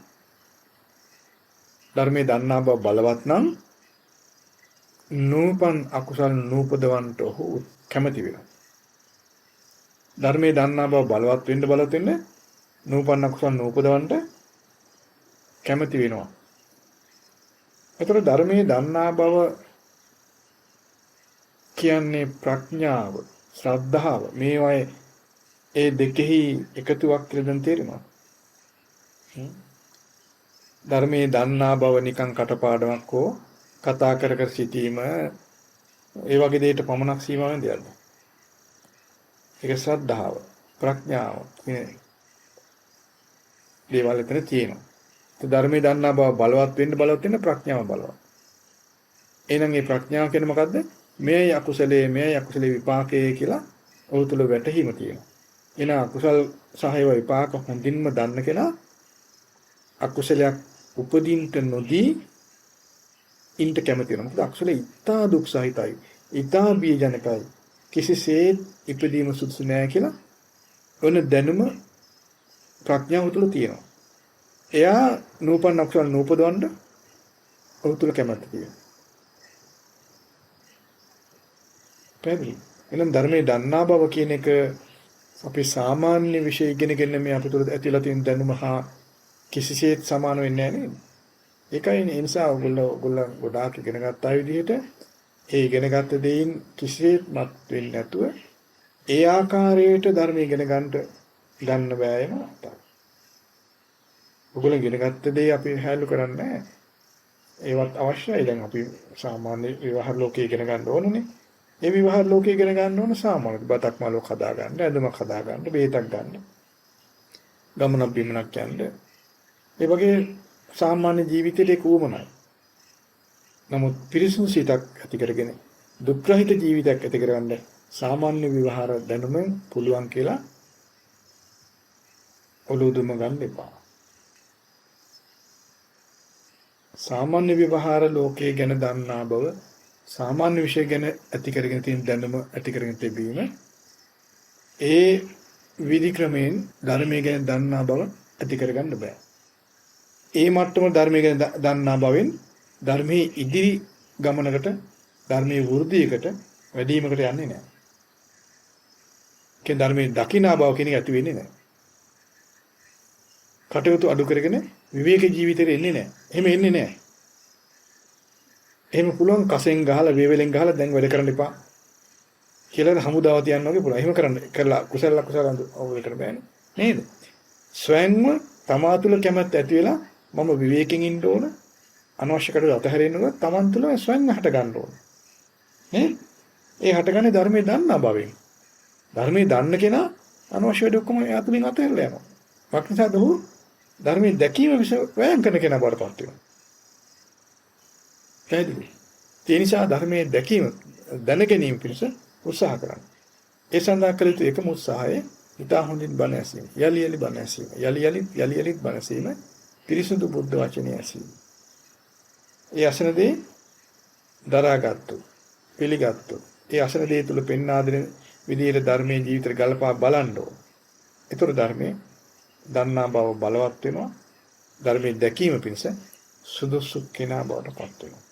ධර්මයේ දන්නා බව බලවත් නම් නූපන් අකුසල් නූපදවන්ට ඔහු කැමති වෙනවා. ධර්මයේ දන්නා බව බලවත් වෙන්න නූපන් අකුසල් නූපදවන්ට කැමති වෙනවා. ඒතර ධර්මයේ දන්නා බව කියන්නේ ප්‍රඥාව, ශ්‍රද්ධාව. මේවායේ ඒ දෙකෙහි එකතුවක් කියලා දැන් තේරෙනවා. ධර්මයේ දන්නා බව නිකන් කටපාඩමක් හෝ කතා කර සිටීම ඒ වගේ දෙයකට පමණක් සීමා වෙන දෙයක්ද? ඒක ශ්‍රද්ධාව, ප්‍රඥාව කියන දේවල් එතන තියෙනවා. ඒ ධර්මයේ දන්නා බව බලවත් වෙන්න ප්‍රඥාව බලවත්. එහෙනම් මේ ප්‍රඥාව කියන්නේ මොකද්ද? මේ අකුසලයේ විපාකයේ කියලා ඔහු තුල වැටහීම තියෙනවා. එන අකුසල් සහයව විපාක හොඳින්ම දන්න කෙනා අකුසලයක් උපදින්ට නොදී ඉන්ට කැමති වෙනවා. මොකද අකුසලේ ඉතා දුක් සහිතයි, ඉතා බීජනකයි, කිසිසේත් ඉපදීම සුදුසු නෑ කියලා ඔන්න දැනුම ප්‍රඥාව තුළ තියෙනවා. එයා නූපන් අකුසල නූපදවන්න ඔහු තුළ කැමැත්ත තියෙනවා. පැහැදිලි. එහෙනම් ධර්මයේ දන්නා බව කියන එක අපි සාමාන්‍ය විෂය ඉගෙනගෙන මේ අපිට ඇතිලා තියෙන දැනුම හා කිසිසේත් සමාන වෙන්නේ නැහැ නේද? ඒකයි ඒ නිසා ඔයගොල්ලෝ ගොඩාක් ඉගෙන ගත්තා විදිහට ඒ ඉගෙනගත්ත දේයින් කිසිසේත් මත් වෙන්නේ නැතුව ඒ ආකාරයට ධර්ම ඉගෙන ගන්න බෑම නැත්තම්. ඔයගොල්ලෝ ඉගෙනගත්ත දේ අපි හැලු කරන්නේ නැහැ. ඒවත් අවශ්‍යයි. දැන් අපි සාමාන්‍ය විවාහ ලෝකේ ඉගෙන ගන්න ඕනනේ. ඒ විවාහ ලෝකේ ඉගෙන ගන්න ඕන සාමාන්‍ය බතක් මලක් හදා ගන්න, ඇඳුමක් හදා ගන්න, බේතක් ගන්න. ගමනක් බිමනක් යන්න. ඒ වගේ සාමාන්‍ය ජීවිතයේ කෝමනයි. නමුත් පිරිසුදු සිතක් ඇති කරගෙන දුක්ඛහිත ජීවිතයක් ඇති කරගන්න සාමාන්‍ය විවහාර දැනුමෙන් පුළුවන් කියලා ඔලුදුම ගන්න එපා. සාමාන්‍ය විවහාර ලෝකයේ ගැන දන්නා බව සාමාන්‍ය විෂය ගැන ඇති කරගෙන තියෙන දැනුම ඇති කරගෙන තිබීම ඒ විධික්‍රමයෙන් ධර්මයේ ගැන දන්නා බව ඇති කරගන්න බෑ. ඒ මට්ටම ධර්මයේ ගැන දන්නා බවෙන් ධර්මයේ ඉදිරි ගමනකට ධර්මයේ වෘද්ධියකට වැඩිවීමකට යන්නේ නැහැ. කියන ධර්මයේ දකිනා බව කියන එක ඇති වෙන්නේ නැහැ. කටයුතු අඩු කරගෙන විවේක ජීවිතේට එන්නේ නැහැ. එහෙම එන්නේ නැහැ. එහෙම පුළුවන් කසෙන් ගහලා වේවැලෙන් ගහලා දැන් වැඩ කරන්න එපා කියලා හමුදාව තියන්න වගේ පුළුවන්. එහෙම කරලා කුසල අවබෝධ කර බෑනේ. නේද? ස්වයංම තමා තුළ කැමැත්ත ඇති වෙලා මම විවේකයෙන් ඉන්න ඕන අනවශ්‍ය කටයුතු අතහැරෙන්න ඕන තමන් තුළ ස්වයං හට ගන්න ඕන. නේද? ඒ හටගන්නේ ධර්මයේ දන්නා බවෙන්. ධර්මයේ දන්න කෙනා අනවශ්‍ය වැඩ ඔක්කොම එයා තුලින් අතහැරලා යනවා. වක්නිසාද ඔහු ධර්මයේ දැකීම වෑයම් කරන කෙනා බවට පත් වෙනවා. පැහැදිලි. ඒ නිසා ධර්මයේ දැකීම දැන ගැනීම පිණිස උත්සාහ කරන්න. ඒ සඳහා කළ යුතු එකම උත්සාහය ඉතා හොඳින් බණ ඇසීම. යලි යලි බණ ඇසීම. යලි යලිත් බණ ඇසීම. පිරිසුදු බුද්ධ වචනය ඇසීම. ඒ අසන දේ දරාගත්තු. පිළිගත්තු. ඒ අසන දේ තුල පෙන්වා දෙන විදිහට ධර්මයේ ජීවිතේ ගලපා බලන්න ඕන. ඒතර ධර්මයේ දන්නා බව බලවත් වෙනවා. ධර්මයේ දැකීම පිණිස සුදුසු කෙනා බවට පත් වෙනවා.